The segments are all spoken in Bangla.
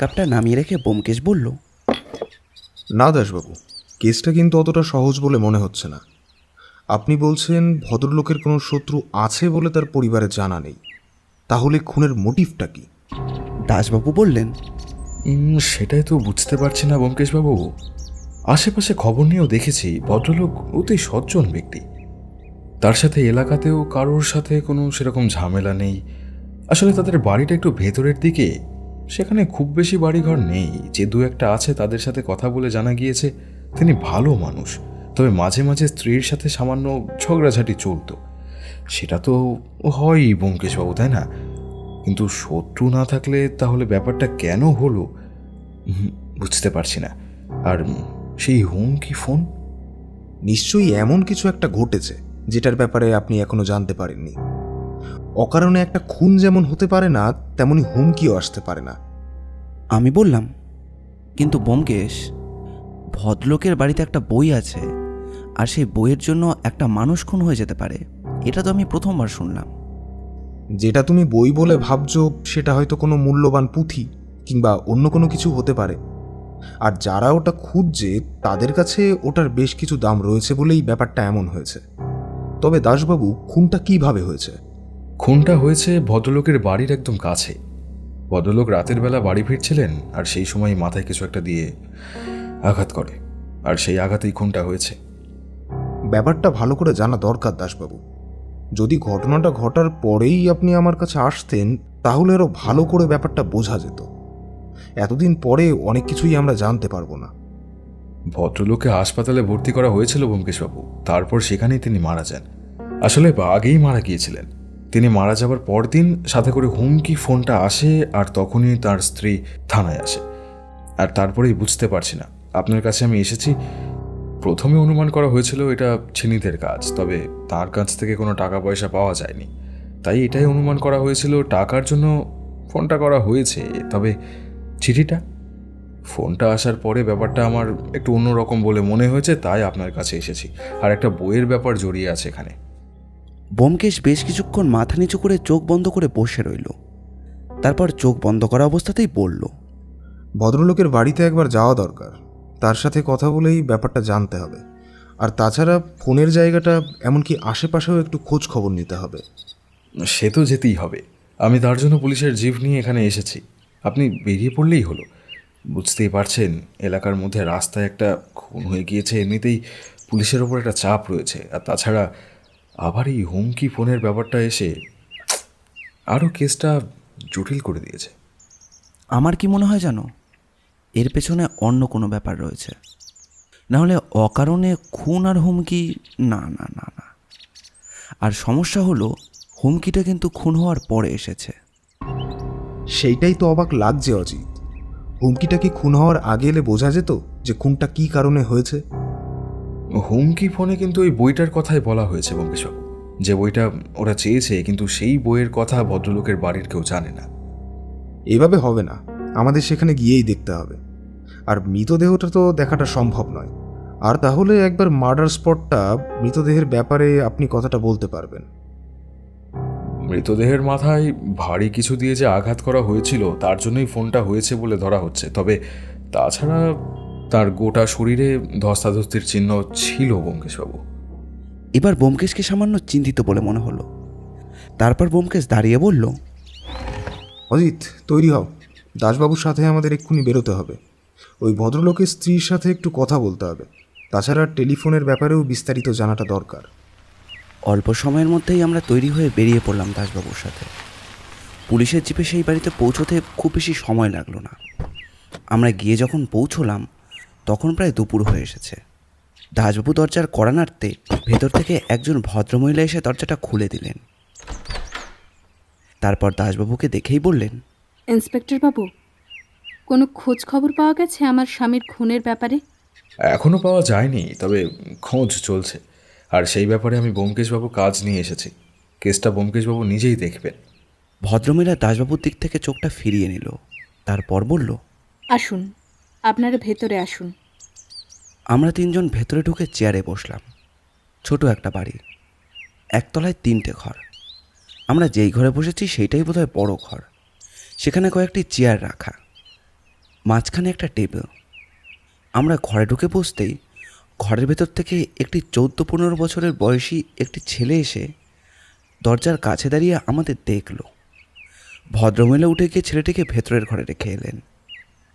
কাপটা নামিয়ে রেখে ব্যোমকেশ বলল, না দাসবাবু, কেসটা কিন্তু অতটা সহজ বলে মনে হচ্ছে না। আপনি বলছেন ভদ্রলোকের কোনো শত্রু আছে বলে তার পরিবারের জানা নেই। তাহলে খুনের মোটিভটা কি? দাসবাবু বললেন, সেটাই তো বুঝতে পারছি না ব্যোমকেশবাবু। আশেপাশে খবর নিয়েও দেখেছি ভদ্রলোক অতি সজ্জন ব্যক্তি। তার সাথে এলাকাতেও কারোর সাথে কোনো সেরকম ঝামেলা নেই। আসলে তাদের বাড়িটা একটু ভেতরের দিকে, সেখানে খুব বেশি বাড়িঘর নেই। যে দু একটা আছে তাদের সাথে কথা বলে জানা গিয়েছে তিনি ভালো মানুষ, তবে মাঝে মাঝে স্ত্রীর সাথে সামান্য ঝগড়াঝাটি চলতো। সেটা তো হয়ই ব্যোমকেশবাবু, তাই না? কিন্তু শত্রু না থাকলে তাহলে ব্যাপারটা কেন হলো বুঝতে পারছি না। আর সেই হুমকি ফোন, নিশ্চয়ই এমন কিছু একটা ঘটেছে যেটার ব্যাপারে আপনি এখনো জানতে পারেননি। অকারণে একটা খুন যেমন হতে পারে না, তেমনি হুমকিও আসতে পারে না। আমি বললাম, কিন্তু ব্যোমকেশ, ভদ্রলোকের বাড়িতে একটা বই আছে, আর সেই বইয়ের জন্য একটা মানুষ খুন হয়ে যেতে পারে, এটা তো আমি প্রথমবার শুনলাম। যেটা তুমি বই বলে ভাবছো সেটা হয়তো কোনো মূল্যবান পুঁথি কিংবা অন্য কোনো কিছু হতে পারে। আর যারা ওটা খুঁজছে তাদের কাছে ওটার বেশ কিছু দাম রয়েছে বলেই ব্যাপারটা এমন হয়েছে। তবে দাসবাবু, খুনটা কিভাবে হয়েছে? খুনটা হয়েছে ভদ্রলোকের বাড়ির একদম কাছে। ভদ্রলোক রাতের বেলা বাড়ি ফিরছিলেন, আর সেই সময় মাথায় কিছু একটা দিয়ে আঘাত করে, আর সেই আঘাতেই খুনটা হয়েছে। ব্যাপারটা ভালো করে জানা দরকার দাসবাবু। যদি ঘটনাটা ঘটার পরেই আপনি আমার কাছে আসতেন তাহলে আরও ভালো করে ব্যাপারটা বোঝা যেত। এতদিন পরে অনেক কিছুই আমরা জানতে পারবো না। ভদ্রলোককে হাসপাতালে ভর্তি করা হয়েছিল ব্যোমকেশবাবু, তারপর সেখানেই তিনি মারা যান। আসলে আগেই মারা গিয়েছিলেন। তিনি মারা যাবার পরদিন সাথে করে হুমকি ফোনটা আসে, আর তখনই তার স্ত্রী থানায় আসে। আর তারপরেই বুঝতে পারছি না, আপনার কাছে আমি এসেছি। প্রথমে অনুমান করা হয়েছিল এটা ছিনিদের কাজ, তবে তার কাছ থেকে কোনো টাকা পয়সা পাওয়া যায়নি। তাই এটাই অনুমান করা হয়েছিল টাকার জন্য ফোনটা করা হয়েছে। তবে চিঠিটা, ফোনটা আসার পরে ব্যাপারটা আমার একটু অন্যরকম বলে মনে হয়েছে, তাই আপনার কাছে এসেছি। আর একটা বইয়ের ব্যাপার জড়িয়ে আছে এখানে। ব্যোমকেশ বেশ কিছুক্ষণ মাথা নিচু করে চোখ বন্ধ করে বসে রইল। তারপর চোখ বন্ধ করা অবস্থাতেই বলল, ভদ্রলোকের বাড়িতে একবার যাওয়া দরকার। তার সাথে কথা বলেই ব্যাপারটা জানতে হবে। আর তাছাড়া ফোনের জায়গাটা, এমনকি আশেপাশেও একটু খোঁজ খবর নিতে হবে। সে তো যেতেই হবে। আমি তার জন্য পুলিশের জিপ নিয়ে এখানে এসেছি। আপনি বেরিয়ে পড়লেই হলো। বুঝতেই পারছেন, এলাকার মধ্যে রাস্তায় একটা খুন হয়ে গিয়েছে, এমনিতেই পুলিশের ওপর একটা চাপ রয়েছে। আর তাছাড়া আবার এই হুমকি ফোনের ব্যাপারটা এসে আরও কেসটা জটিল করে দিয়েছে। আমার কি মনে হয় জানো, এর পেছনে অন্য কোনো ব্যাপার রয়েছে। নাহলে অকারণে খুন আর হুমকি, না না না না। আর সমস্যা হলো, হুমকিটা কিন্তু খুন হওয়ার পরে এসেছে। সেইটাই তো অবাক লাগছে অজিত। হুমকিটা কি খুন হওয়ার আগে এলে বোঝা যেত যে খুনটা কী কারণে হয়েছে? হুমকি ফোনে কিন্তু ওই বইটার কথাই বলা হয়েছে ব্যোমকেশবাবু। যে বইটা ওরা চেয়েছে, কিন্তু সেই বইয়ের কথা ভদ্রলোকের বাড়ির কেউ জানে না। এভাবে হবে না, আমাদের সেখানে গিয়েই দেখতে হবে। আর মৃতদেহটা তো দেখাটা সম্ভব নয়। আর তাহলে একবার মার্ডার স্পটটা, মৃতদেহের ব্যাপারে আপনি কথাটা বলতে পারবেন। মৃতদেহের মাথায় ভারী কিছু দিয়ে যে আঘাত করা হয়েছিল, তার জন্যই ফোনটা হয়েছে বলে ধরা হচ্ছে। তবে তাছাড়া তার গোটা শরীরে ধস্তাধস্তির চিহ্ন ছিল ব্যোমকেশবাবু। এবার ব্যোমকেশকে সামান্য চিন্তিত বলে মনে হলো। তারপর ব্যোমকেশ দাঁড়িয়ে বলল, অজিত, তৈরি হও। দাসবাবুর সাথে আমাদের এক্ষুনি বেরোতে হবে। ওই ভদ্রলোকের স্ত্রীর সাথে একটু কথা বলতে হবে। তাছাড়া টেলিফোনের ব্যাপারেও বিস্তারিত জানাটা দরকার। অল্প সময়ের মধ্যেই আমরা তৈরি হয়ে বেরিয়ে পড়লাম দাসবাবুর সাথে। পুলিশের জিপে সেই বাড়িতে পৌঁছতে খুব বেশি সময় লাগলো না। আমরা গিয়ে যখন পৌঁছলাম তখন প্রায় দুপুর হয়ে এসেছে। দাসবাবু দরজার কড়া নাড়তে ভেতর থেকে একজন ভদ্রমহিলা এসে দরজাটা খুলে দিলেন। তারপর দাসবাবুকে দেখেই বললেন, ইন্সপেক্টর বাবু, কোনো খোঁজ খবর পাওয়া গেছে আমার স্বামীর খুনের ব্যাপারে? এখনও পাওয়া যায়নি, তবে খোঁজ চলছে। আর সেই ব্যাপারে আমি ব্যোমকেশবাবু কাজ নিয়ে এসেছি। কেসটা ব্যোমকেশবাবু নিজেই দেখবেন। ভদ্রমহিলা দাসবাবুর দিক থেকে চোখটা ফিরিয়ে নিল। তারপর বলল, আসুন, আপনারা ভেতরে আসুন। আমরা তিনজন ভেতরে ঢুকে চেয়ারে বসলাম। ছোট একটা বাড়ি, একতলায় 3টে ঘর। আমরা যেই ঘরে বসেছি সেইটাই বোধহয় বড় ঘর। সেখানে কয়েকটি চেয়ার রাখা। মাঝখানে একটা টেবিল। আমরা ঘরে ঢুকে বসতেই ঘরের ভেতর থেকে একটি 14-15 বছরের বয়সী একটি ছেলে এসে দরজার কাছে দাঁড়িয়ে আমাদের দেখল। ভদ্রমহিলা উঠে গিয়ে ছেলেটিকে ভেতরের ঘরে রেখে এলেন।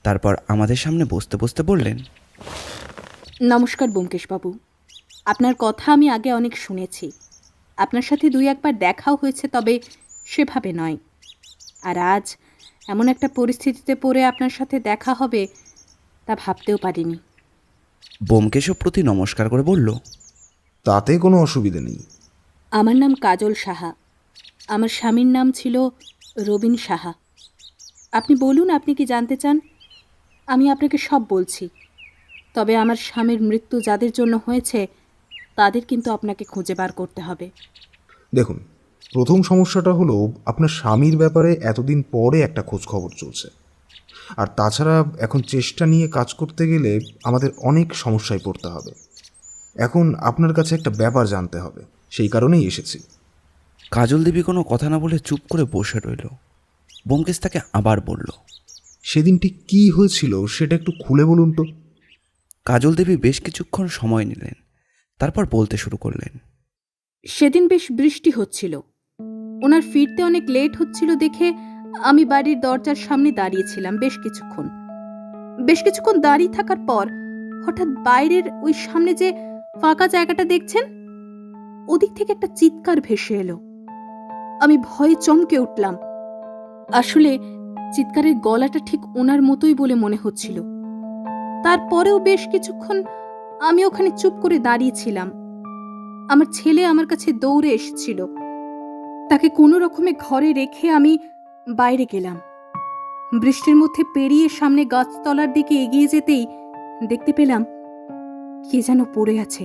তারপর আমাদের সামনে বসতে বসতে বললেন, নমস্কার ব্যোমকেশবাবু, আপনার কথা আমি আগে অনেক শুনেছি। আপনার সাথে 2-1বার দেখাও হয়েছে, তবে সেভাবে নয়। আর আজ এমন একটা পরিস্থিতিতে পড়ে আপনার সাথে দেখা হবে তা ভাবতেও পারিনি। ব্যোমকেশও প্রতি নমস্কার করে বলল, তাতে কোনো অসুবিধে নেই। আমার নাম কাজল সাহা। আমার স্বামীর নাম ছিল রবীন সাহা। আপনি বলুন, আপনি কি জানতে চান? আমি আপনাকে সব বলছি। তবে আমার স্বামীর মৃত্যু যাদের জন্য হয়েছে তাদের কিন্তু আপনাকে খুঁজে বার করতে হবে। দেখুন, প্রথম সমস্যাটা হলো আপনার স্বামীর ব্যাপারে এতদিন পরে একটা খোঁজ খবর চলছে। আর তাছাড়া এখন চেষ্টা নিয়ে কাজ করতে গেলে আমাদের অনেক সমস্যায় পড়তে হবে। এখন আপনার কাছে একটা ব্যাপার জানতে হবে, সেই কারণেই এসেছি। কাজল দেবী কোনো কথা না বলে চুপ করে বসে রইল। ব্যোমকেশ তাকে আবার বলল, সেদিন ঠিক কী হয়েছিল সেটা একটু খুলে বলুন তো। কাজল দেবী বেশ কিছুক্ষণ সময় নিলেন, তারপর বলতে শুরু করলেন। সেদিন বেশ বৃষ্টি হচ্ছিল। ওনার ফিরতে অনেক লেট হচ্ছিল দেখে আমি বাড়ির দরজার সামনে দাঁড়িয়েছিলাম বেশ কিছুক্ষণ দাঁড়িয়ে থাকার পর হঠাৎ বাইরের ওই সামনে যে ফাঁকা জায়গাটা দেখছেন, ওদিক থেকে একটা চিৎকার ভেসে এলো। আমি ভয়ে চমকে উঠলাম। আসলে চিৎকারের গলাটা ঠিক ওনার মতোই বলে মনে হচ্ছিল। তারপরেও বেশ কিছুক্ষণ আমি ওখানে চুপ করে দাঁড়িয়েছিলাম। আমার ছেলে আমার কাছে দৌড়ে এসেছিল। তাকে কোনো রকমে ঘরে রেখে আমি বাইরে গেলাম। বৃষ্টির মধ্যে পেরিয়ে সামনে গাছতলার দিকে এগিয়ে যেতেই দেখতে পেলাম কে যেন পড়ে আছে।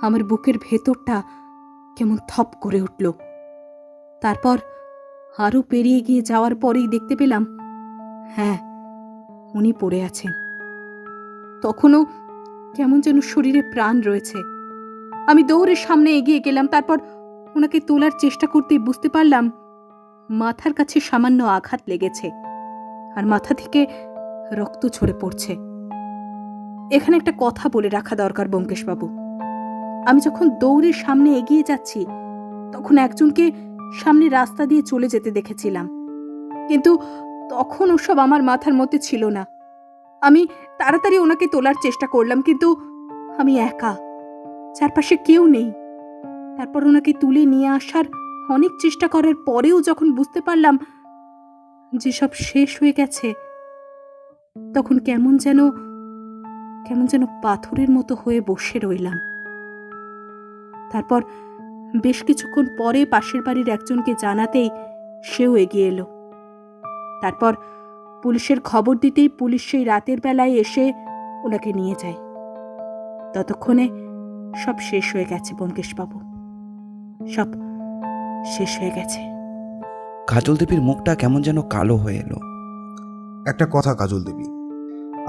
আমার বুকের ভেতরটা কেমন থপ করে উঠল। তারপর আরও পেরিয়ে গিয়ে যাওয়ার পরেই দেখতে পেলাম, হ্যাঁ, উনি পড়ে আছেন। তখনও কেমন যেন শরীরে প্রাণ রয়েছে। আমি দৌড়ে সামনে এগিয়ে গেলাম। তারপর ওনাকে তোলার চেষ্টা করতেই বুঝতে পারলাম মাথার কাছে সামান্য আঘাত লেগেছে আর মাথা থেকে রক্ত ঝরে পড়ছে। এখানে একটা কথা বলে রাখা দরকার ব্যোমকেশবাবু। আমি যখন দৌড়ে সামনে এগিয়ে যাচ্ছি তখন একজনকে সামনে রাস্তা দিয়ে চলে যেতে দেখেছিলাম, কিন্তু তখন ওসব আমার মাথার মধ্যে ছিল না। আমি তাড়াতাড়ি ওনাকে তোলার চেষ্টা করলাম, কিন্তু আমি একা, চারপাশে কেউ নেই। তারপর ওনাকে তুলে নিয়ে আসার অনেক চেষ্টা করার পরেও যখন বুঝতে পারলাম যে সব শেষ হয়ে গেছে, তখন কেমন যেন পাথরের মতো হয়ে বসে রইলাম। তারপর বেশ কিছুক্ষণ পরে পাশের বাড়ির একজনকে জানাতেই সেও এগিয়ে এলো। তারপর পুলিশের খবর দিতেই পুলিশ সেই রাতের বেলায় এসে ওনাকে নিয়ে যায়। ততক্ষণে সব শেষ হয়ে গেছে ব্যোমকেশবাবু, সব শেষ হয়ে গেছে। কাজল দেবীর মুখটা কেমন যেন কালো হয়ে এলো। একটা কথা কাজল দেবী,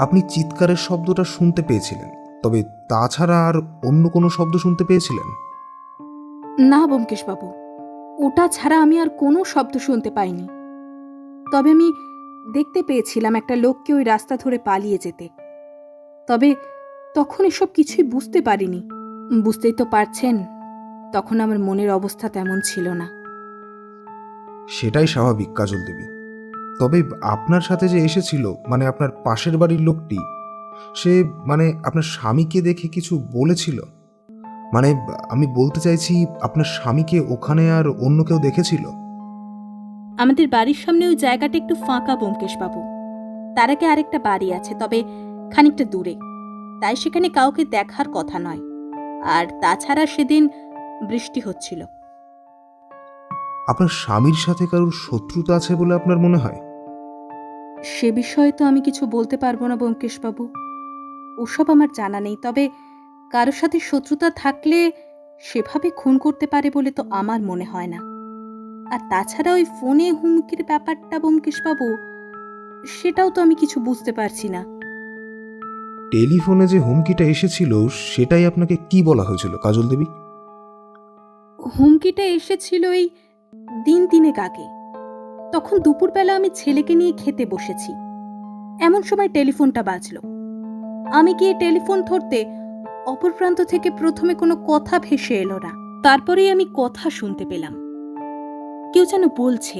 আপনি চিৎকারের শব্দটা শুনতে পেয়েছিলেন, তবে তাছাড়া আর অন্য কোনো শব্দ শুনতে পেয়েছিলেন? না ব্যোমকেশবাবু, ওটা ছাড়া আমি আর কোনো শব্দ শুনতে পাইনি। তবে আমি দেখতে পেয়েছিলাম একটা লোককে ওই রাস্তা ধরে পালিয়ে যেতে। তবে তখন এসব কিছুই বুঝতে পারিনি। বুঝতেই তো পারছেন, তখন আমার মনের অবস্থা তেমন ছিল না। সেটাই স্বাভাবিক কাজল দেবী। তবে আপনার সাথে যে এসেছিল, মানে আপনার পাশের বাড়ির লোকটি, সে মানে আপনার স্বামীকে দেখে কিছু বলেছিল? মানে আমি বলতে চাইছি, আপনার স্বামীকে ওখানে আর অন্য কেউ দেখেছিল? আমাদের বাড়ির সামনে ওই জায়গাটা একটু ফাঁকা ব্যোমকেশবাবু। তার আগে আরেকটা বাড়ি আছে, তবে খানিকটা দূরে, তাই সেখানে কাউকে দেখার কথা নয়। আর তাছাড়া সেদিন বৃষ্টি হচ্ছিল। আপনার স্বামীর সাথে কারোর শত্রুতা আছে বলে আপনার মনে হয়? সে বিষয়ে তো আমি কিছু বলতে পারবো না ব্যোমকেশবাবু, ওসব আমার জানা নেই। তবে কারোর সাথে শত্রুতা থাকলে সেভাবে খুন করতে পারে বলে তো আমার মনে হয় না। আর তাছাড়া ওই ফোনে হুমকির ব্যাপারটা ব্যোমকেশবাবু, সেটাও তো আমি কিছু বুঝতে পারছি না। টেলিফোনে যে হুমকিটা এসেছিল সেটাই আপনাকে কি বলা হয়েছিল কাজল দেবী? হুমকিটা এসেছিল এই 3 দিন আগে। তখন দুপুরবেলা আমি ছেলেকে নিয়ে খেতে বসেছি। এমন সময় টেলিফোনটা বাজলো। আমি গিয়ে টেলিফোন ধরতে অপর প্রান্ত থেকে প্রথমে কোনো কথা ভেসে এলো না। তারপরেই আমি কথা শুনতে পেলাম, কেউ যেন বলছে।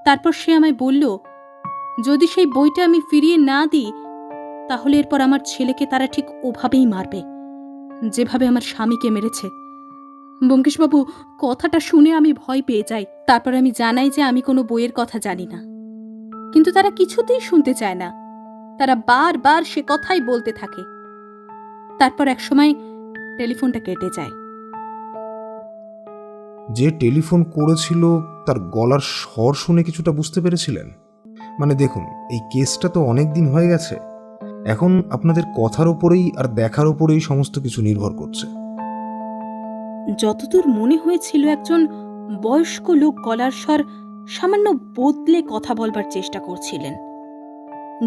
তারপর সে আমায় বলল, যদি সেই বইটা আমি ফিরিয়ে না দিই তাহলে এরপর আমার ছেলেকে তারা ঠিক ওভাবেই মারবে, যেভাবে আমার স্বামীকে মেরেছে। ব্যোমকেশবাবু, কথাটা শুনে আমি ভয় পেয়ে যাই। তারপর আমি জানাই যে আমি কোনো বইয়ের কথা জানি না। কিন্তু তারা কিছুতেই শুনতে চায় না, তারা বারবার সে কথাই বলতে থাকে। তারপর একসময় টেলিফোনটা কেটে যায়। যে টেলিফোন করেছিল তার গলার স্বর শুনে কিছুটা বুঝতে পেরেছিলেন? মানে দেখুন, এই কেসটা তো অনেক দিন হয়ে গেছে, এখন আপনাদের কথার ওপরেই আর দেখার ওপরেই সমস্ত কিছু নির্ভর করছে। যতদূর মনে হয়েছিল একজন বয়স্ক লোক গলার স্বর সামান্য বদলে কথা বলবার চেষ্টা করছিলেন,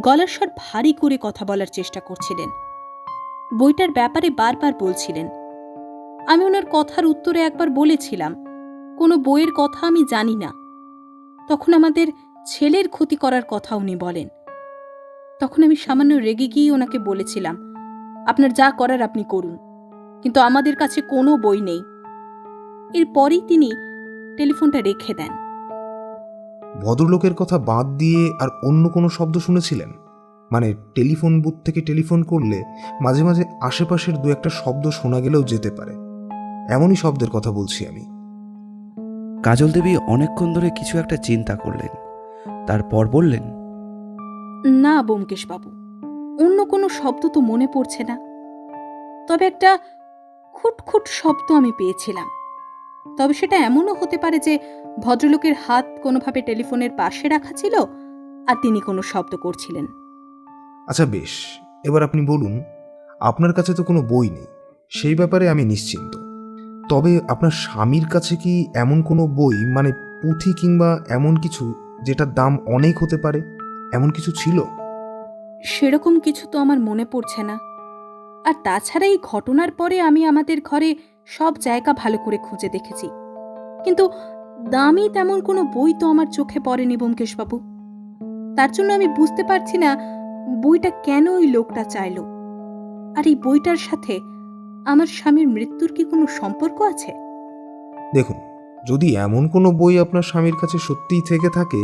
গলার স্বর ভারী করে কথা বলার চেষ্টা করছিলেন, বইটার ব্যাপারে বারবার বলছিলেন। আমি ওনার কথার উত্তরে একবার বলেছিলাম, কোনো বইয়ের কথা আমি জানি না। তখন আমাদের ছেলের ক্ষতি করার কথা উনি বলেন। তখন আমি সামান্য রেগে গিয়ে ওনাকে বলেছিলাম, আপনার যা করার আপনি করুন, কিন্তু আমাদের কাছে কোনো বই নেই। এরপরেই তিনি টেলিফোনটা রেখে দেন। ভদ্রলোকের কথা বাদ দিয়ে আর অন্য কোনো শব্দ শুনেছিলেন? মানে টেলিফোন বুথ থেকে টেলিফোন করলে মাঝে মাঝে আশেপাশের দু একটা শব্দ শোনা গেলেও যেতে পারে, এমনই শব্দের কথা বলছি আমি। কাজল দেবী অনেকক্ষণ ধরে কিছু একটা চিন্তা করলেন, তারপর বললেন, না ব্যোমকেশবাবু, অন্য কোনো শব্দ তো মনে পড়ছে না। তবে একটা খুটখুট শব্দ আমি পেয়েছিলাম। তবে সেটা এমনও হতে পারে যে ভদ্রলোকের হাত কোনোভাবে টেলিফোনের পাশে রাখা ছিল আর তিনি কোনো শব্দ করছিলেন। আচ্ছা বেশ, এবার আপনি বলুন, আপনার কাছে তো কোনো বই নেই, সেই ব্যাপারে আমি নিশ্চিন্ত। তবে আপনার স্বামীর কাছে কি এমন কোনো বই, মানে পুঁথি কিংবা এমন কিছু যেটার দাম অনেক হতে পারে, এমন কিছু ছিল? সেরকম কিছু তো আমার মনে পড়ছে না। আর তাছাড়া এই ঘটনার পরে আমি আমাদের ঘরে সব জায়গা ভালো করে খুঁজে দেখেছি, কিন্তু দামি তেমন কোনো বই তো আমার চোখে পড়েনি ব্যোমকেশবাবু। তার জন্য আমি বুঝতে পারছি না বইটা কেন ওই লোকটা চাইল। আর এই বইটার সাথে আমার স্বামীর মৃত্যুর কি কোনো সম্পর্ক আছে? দেখুন, যদি এমন কোনো বই আপনার স্বামীর কাছে সত্যিই থেকে থাকে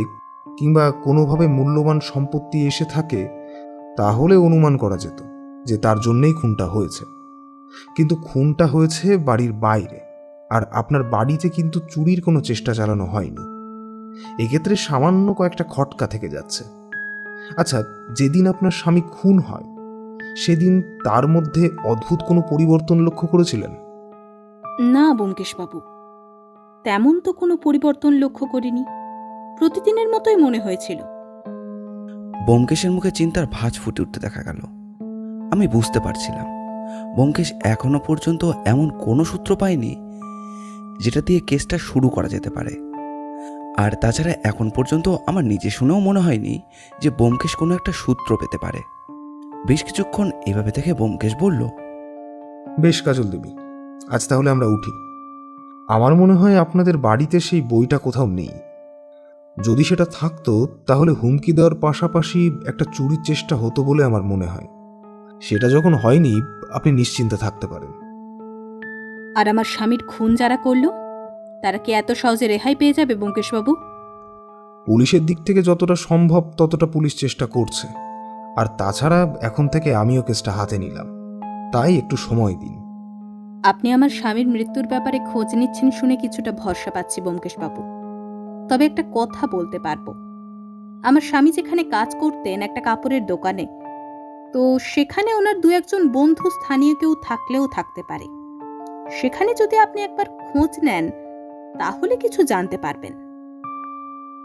কিংবা কোনোভাবে মূল্যবান সম্পত্তি এসে থাকে, তাহলে অনুমান করা যেত যে তার জন্যেই খুনটা হয়েছে। কিন্তু খুনটা হয়েছে বাড়ির বাইরে, আর আপনার বাড়িতে কিন্তু চুরির কোনো চেষ্টা চালানো হয়নি। এক্ষেত্রে সামান্য কয়েকটা খটকা থেকে যাচ্ছে। আচ্ছা, যেদিন আপনার স্বামী খুন হয় সেদিন তার মধ্যে অদ্ভুত কোনো পরিবর্তন লক্ষ্য করেছিলেন? না ব্যোমকেশবাবু, তেমন তো কোনো পরিবর্তন লক্ষ্য করিনি। প্রতিদিনের মতোই মনে হয়েছিল। ব্যোমকেশের মুখে চিন্তার ভাঁজ ফুটে উঠতে দেখা গেল। আমি বুঝতে পারছিলাম ব্যোমকেশ এখনো পর্যন্ত এমন কোনো সূত্র পায়নি যেটা দিয়ে কেসটা শুরু করা যেতে পারে। আর তাছাড়া এখন পর্যন্ত আমার নিজে শুনেও মনে হয়নি যে ব্যোমকেশ কোনো একটা সূত্র পেতে পারে। বেশ কিছুক্ষণ এভাবে থেকে ব্যোমকেশ বলল, বেশ কাজল দেবী, আজ তাহলে আমরা উঠি। আমার মনে হয় আপনাদের বাড়িতে সেই বইটা কোথাও নেই। যদি সেটা থাকতো তাহলে হুমকি দেওয়ার পাশাপাশি একটা চুরির চেষ্টা হতো বলে আমার মনে হয়। সেটা যখন হয়নি, আপনি নিশ্চিন্তে থাকতে পারেন। আর আমার স্বামীর খুন যারা করল তারা কি এত সহজে রেহাই পেয়ে যাবে ব্যোমকেশবাবু? পুলিশের দিক থেকে যতটা সম্ভব ততটা পুলিশ চেষ্টা করছে। আর তাছাড়া এখন থেকে আমিও কেসটা হাতে নিলাম, তাই একটু সময় দিন। আপনি আমার স্বামীর মৃত্যুর ব্যাপারে খোঁজ নিচ্ছেন শুনে কিছুটা ভরসা পাচ্ছি ব্যোমকেশবাবু। তবে একটা কথা বলতে পারবো, আমার স্বামী যেখানে কাজ করতেন একটা কাপড়ের দোকানে, তো সেখানে ওনার দু একজন বন্ধু স্থানীয় কেউ থাকলেও থাকতে পারে। সেখানে যদি আপনি একবার খোঁজ নেন তাহলে কিছু জানতে পারবেন।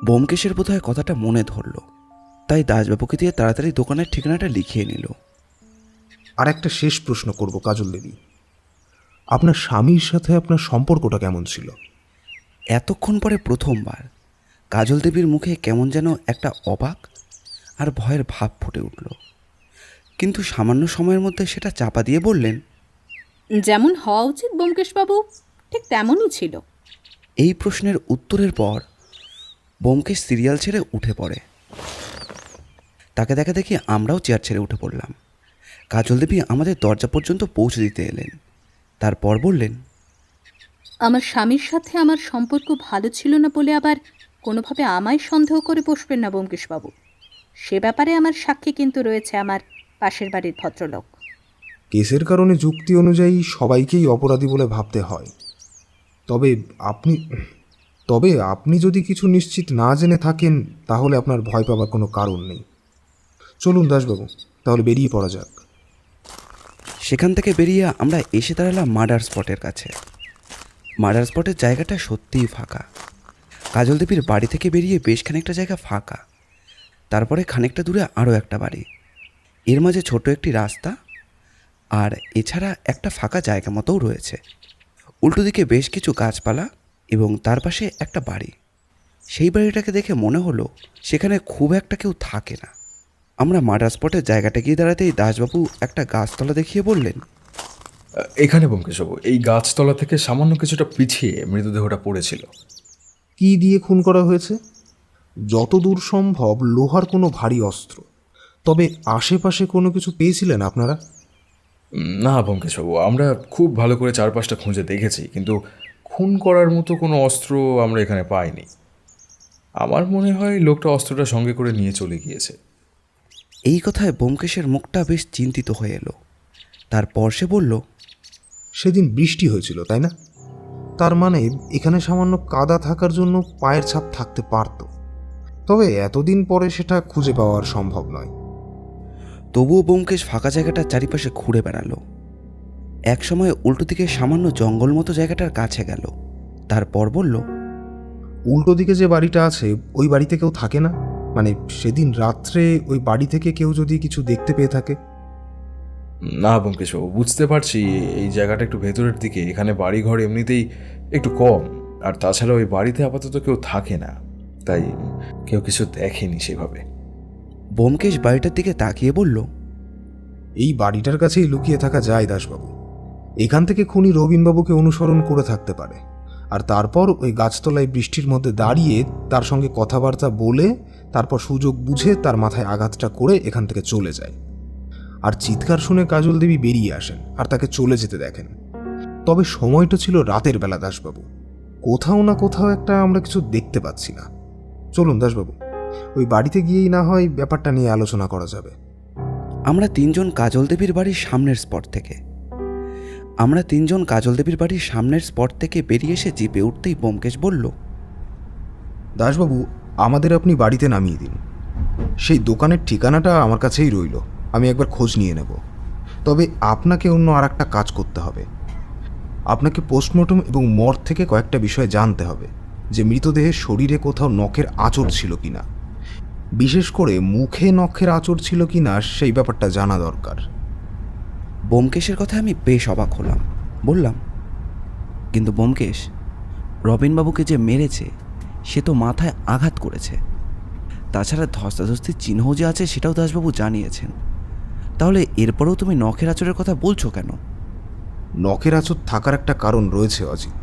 ব্যোমকেশের বোধহয় কথাটা মনে ধরল, তাই দাসবাবুকে দিয়ে তাড়াতাড়ি দোকানের ঠিকানাটা লিখিয়ে নিল। আর একটা শেষ প্রশ্ন করব কাজল দেবী, আপনার স্বামীর সাথে আপনার সম্পর্কটা কেমন ছিল? এতক্ষণ পরে প্রথমবার কাজল দেবীর মুখে কেমন যেন একটা অবাক আর ভয়ের ভাব ফুটে উঠল, কিন্তু সামান্য সময়ের মধ্যে সেটা চাপা দিয়ে বললেন, যেমন হওয়া উচিত ব্যোমকেশবাবু ঠিক তেমনই ছিল। এই প্রশ্নের উত্তরের পর ব্যোমকেশ সিরিয়াল ছেড়ে উঠে পড়ে। তাকে দেখা দেখি আমরাও চেয়ার ছেড়ে উঠে পড়লাম। কাজল দেবী আমাদের দরজা পর্যন্ত পৌঁছে দিতে এলেন। তারপর বললেন, আমার স্বামীর সাথে আমার সম্পর্ক ভালো ছিল না বলে আবার কোনোভাবে আমায় সন্দেহ করে বসবেন না ব্যোমকেশবাবু। সে ব্যাপারে আমার সাক্ষী কিন্তু রয়েছে আমার পাশের বাড়ির ভদ্রলোক। কেসের কারণে যুক্তি অনুযায়ী সবাইকেই অপরাধী বলে ভাবতে হয়। তবে আপনি তবে আপনি যদি কিছু নিশ্চিত না জেনে থাকেন তাহলে আপনার ভয় পাবার কোনো কারণ নেই। চলুন দাসবাবু, তাহলে বেরিয়ে পড়া যাক। সেখান থেকে বেরিয়ে আমরা এসে দাঁড়ালাম মার্ডার স্পটের কাছে। মার্ডার স্পটের জায়গাটা সত্যিই ফাঁকা। কাজল দেবীর বাড়ি থেকে বেরিয়ে বেশ খানিকটা জায়গা ফাঁকা। তারপরে খানিকটা দূরে আরও একটা বাড়ি, এর মাঝে ছোট একটি রাস্তা, আর এছাড়া একটা ফাঁকা জায়গা মতোও রয়েছে। উল্টো দিকে বেশ কিছু গাছপালা এবং তার পাশে একটা বাড়ি। সেই বাড়িটাকে দেখে মনে হলো সেখানে খুব একটা কেউ থাকে না। আমরা মার্ডার স্পটের জায়গাটা গিয়ে দাঁড়াতেই দাসবাবু একটা গাছতলা দেখিয়ে বললেন, এখানে ব্যোমকেশবাবু, এই গাছতলা থেকে সামান্য কিছুটা পিছিয়ে মৃতদেহটা পড়েছিল। কি দিয়ে খুন করা হয়েছে? যতদূর সম্ভব লোহার কোনো ভারী অস্ত্র। তবে আশেপাশে কোনো কিছু পেয়েছিলেন আপনারা? না ব্যোমকেশবাবু, আমরা খুব ভালো করে চারপাশটা খুঁজে দেখেছি, কিন্তু খুন করার মতো কোনো অস্ত্র আমরা এখানে পাইনি। আমার মনে হয় লোকটা অস্ত্রটা সঙ্গে করে নিয়ে চলে গিয়েছে। এই কথায় ব্যোমকেশের মুখটা বেশ চিন্তিত হয়ে এলো। তারপর সে বলল, সেদিন বৃষ্টি হয়েছিল, তাই না? তার মানে এখানে সামান্য কাদা থাকার জন্য পায়ের ছাপ থাকতে পারত। তবে এতদিন পরে সেটা খুঁজে পাওয়া আর সম্ভব নয়। তবুও ব্যোমকেশ ফাঁকা জায়গাটার চারিপাশে ঘুরে বেড়ালো। এক সময় উল্টো দিকে সামান্য জঙ্গল মতো জায়গাটার কাছে গেল। তারপর বলল, উল্টো দিকে যে বাড়িটা আছে ওই বাড়িতে কেউ থাকে না? মানে সেদিন রাত্রে ওই বাড়ি থেকে কেউ যদি কিছু দেখতে পেয়ে থাকে? না ব্যোমকেশবাবু, বুঝতে পারছি এই জায়গাটা একটু ভেতরের দিকে, এখানে বাড়িঘর এমনিতেই একটু কম, আর তাছাড়া ওই বাড়িতে আপাতত কেউ থাকে না, তাই কেউ কিছু দেখেনি সেভাবে। ব্যোমকেশ বাড়িটার দিকে তাকিয়ে বলল, এই বাড়িটার কাছেই লুকিয়ে থাকা যায় দাসবাবু। এখান থেকে খুনি রবিনবাবুকে অনুসরণ করে থাকতে পারে, আর তারপর ওই গাছতলায় বৃষ্টির মধ্যে দাঁড়িয়ে তার সঙ্গে কথাবার্তা বলে তারপর সুযোগ বুঝে তার মাথায় আঘাতটা করে এখান থেকে চলে যায়। আর চিৎকার শুনে কাজল দেবী বেরিয়ে আসেন আর তাকে চলে যেতে দেখেন। তবে সময়টা ছিল রাতের বেলা দাসবাবু। কোথাও না কোথাও একটা আমরা কিছু দেখতে পাচ্ছি না। চলুন দাসবাবু, ওই বাড়িতে গিয়েই না হয় ব্যাপারটা নিয়ে আলোচনা করা যাবে। আমরা তিনজন কাজল দেবীর বাড়ির সামনের স্পট থেকে বেরিয়ে এসে জিপে উঠতেই ব্যোমকেশ বলল, দাসবাবু, আমাদের আপনি বাড়িতে নামিয়ে দিন। সেই দোকানের ঠিকানাটা আমার কাছেই রইল, আমি একবার খোঁজ নিয়ে নেব। তবে আপনাকে অন্য আর একটা কাজ করতে হবে। আপনাকে পোস্টমর্টম এবং মর্গ থেকে কয়েকটা বিষয় জানতে হবে, যে মৃতদেহের শরীরে কোথাও নখের আঁচড় ছিল কিনা, বিশেষ করে মুখে নখের আঁচড় ছিল কিনা সেই ব্যাপারটা জানা দরকার। ব্যোমকেশের কথা আমি বেশ অবাক হলাম। বললাম, কিন্তু ব্যোমকেশ, রবিনবাবুকে যে মেরেছে সে তো মাথায় আঘাত করেছে। তাছাড়া ধস্তাধস্তির চিহ্ন যে আছে সেটাও দাসবাবু জানিয়েছেন। তাহলে এরপরেও তুমি নখের আঁচড়ের কথা বলছো কেন? নখের আঁচড় থাকার একটা কারণ রয়েছে অজিত।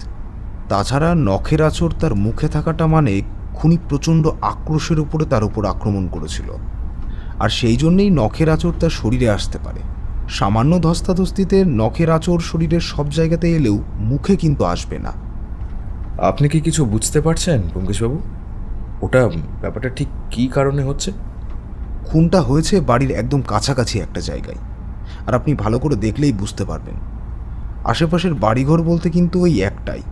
তাছাড়া নখের আঁচড় তার মুখে থাকাটা মানে খুনি প্রচণ্ড আক্রোশের উপরে তার উপর আক্রমণ করেছিল, আর সেই জন্যেই নখের আঁচড় তার শরীরে আসতে পারে। সামান্য ধস্তাধস্তিতে নখের আঁচড় শরীরের সব জায়গাতে এলেও মুখে কিন্তু আসবে না। আপনি কি কিছু বুঝতে পারছেন ব্যোমকেশবাবু? ওটা ব্যাপারটা ঠিক কী কারণে হচ্ছে? খুনটা হয়েছে বাড়ির একদম কাছাকাছি একটা জায়গায়, আর আপনি ভালো করে দেখলেই বুঝতে পারবেন। আশেপাশের বাড়িঘর বলতে কিন্তু ওই একটাই,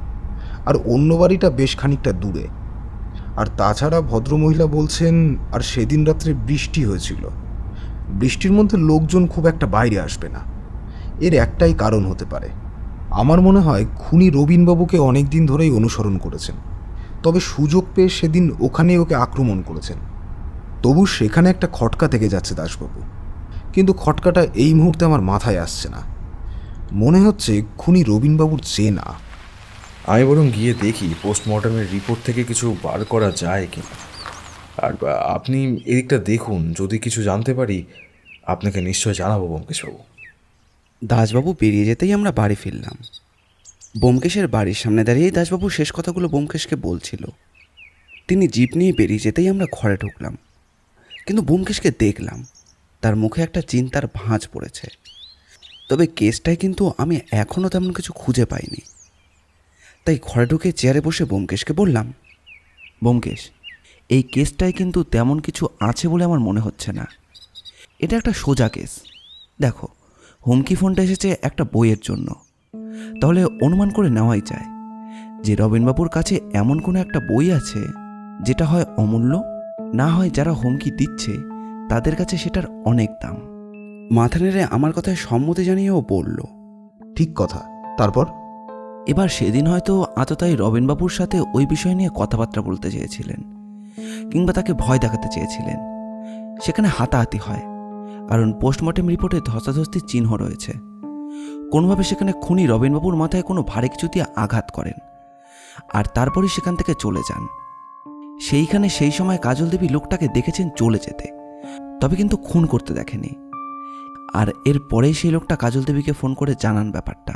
আর অন্য বাড়িটা বেশ খানিকটা দূরে। আর তাছাড়া ভদ্রমহিলা বলছেন আর সেদিন রাত্রে বৃষ্টি হয়েছিল। বৃষ্টির মধ্যে লোকজন খুব একটা বাইরে আসবে না। এর একটাই কারণ হতে পারে। আমার মনে হয় খুনি রবিনবাবুকে অনেক দিন ধরেই অনুসরণ করেছেন, তবে সুযোগ পেয়ে সেদিন ওখানেই ওকে আক্রমণ করেছেন। তবু সেখানে একটা খটকা থেকে যাচ্ছে দাসবাবু, কিন্তু খটকাটা এই মুহূর্তে আমার মাথায় আসছে না। মনে হচ্ছে খুনি রবিনবাবুর চেনা। আমি বরং গিয়ে দেখি পোস্টমর্টমের রিপোর্ট থেকে কিছু বার করা যায় কি। আর আপনি এদিকটা দেখুন, যদি কিছু জানতে পারি আপনাকে নিশ্চয় জানাবো ব্যোমকেশবাবু। দাসবাবু বেরিয়ে যেতেই আমরা বাড়ি ফিরলাম। ব্যোমকেশের বাড়ির সামনে দাঁড়িয়েই দাসবাবু শেষ কথাগুলো ব্যোমকেশকে বলছিল। তিনি জিপ নিয়ে বেরিয়ে যেতেই আমরা ঘরে ঢুকলাম। কিন্তু ব্যোমকেশকে দেখলাম তার মুখে একটা চিন্তার ভাঁজ পড়েছে। তবে কেসটায় কিন্তু আমি এখনও তেমন কিছু খুঁজে পাইনি। তাই ঘরে ঢুকে চেয়ারে বসে ব্যোমকেশকে বললাম, ব্যোমকেশ, এই কেসটায় কিন্তু তেমন কিছু আছে বলে আমার মনে হচ্ছে না। এটা একটা সোজা কেস। দেখো, হুমকি ফোনটা এসেছে একটা বইয়ের জন্য। তাহলে অনুমান করে নেওয়াই যায় যে রবিনবাবুর কাছে এমন কোনো একটা বই আছে যেটা হয় অমূল্য, না হয় যারা হুমকি দিচ্ছে তাদের কাছে সেটার অনেক দাম। মাথা নেড়ে আমার কথায় সম্মতি জানিয়েও বলল, ঠিক কথা। তারপর? এবার সেদিন হয়তো আততায়ী রবিনবাবুর সাথে ওই বিষয় নিয়ে কথাবার্তা বলতে চেয়েছিলেন, কিংবা তাকে ভয় দেখাতে চেয়েছিলেন। সেখানে হাতাহাতি হয়, কারণ পোস্টমর্টেম রিপোর্টে ধস্তাধস্তির চিহ্ন রয়েছে। কোনোভাবে সেখানে খুনি রবিনবাবুর মাথায় কোনো ভারী কিছু দিয়ে আঘাত করেন, আর তারপরই সেখান থেকে চলে যান। সেইখানে সেই সময় কাজল দেবী লোকটাকে দেখেছেন চলে যেতে, তবে কিন্তু খুন করতে দেখেনি। আর এর পরেই সেই লোকটা কাজল দেবীকে ফোন করে জানান ব্যাপারটা।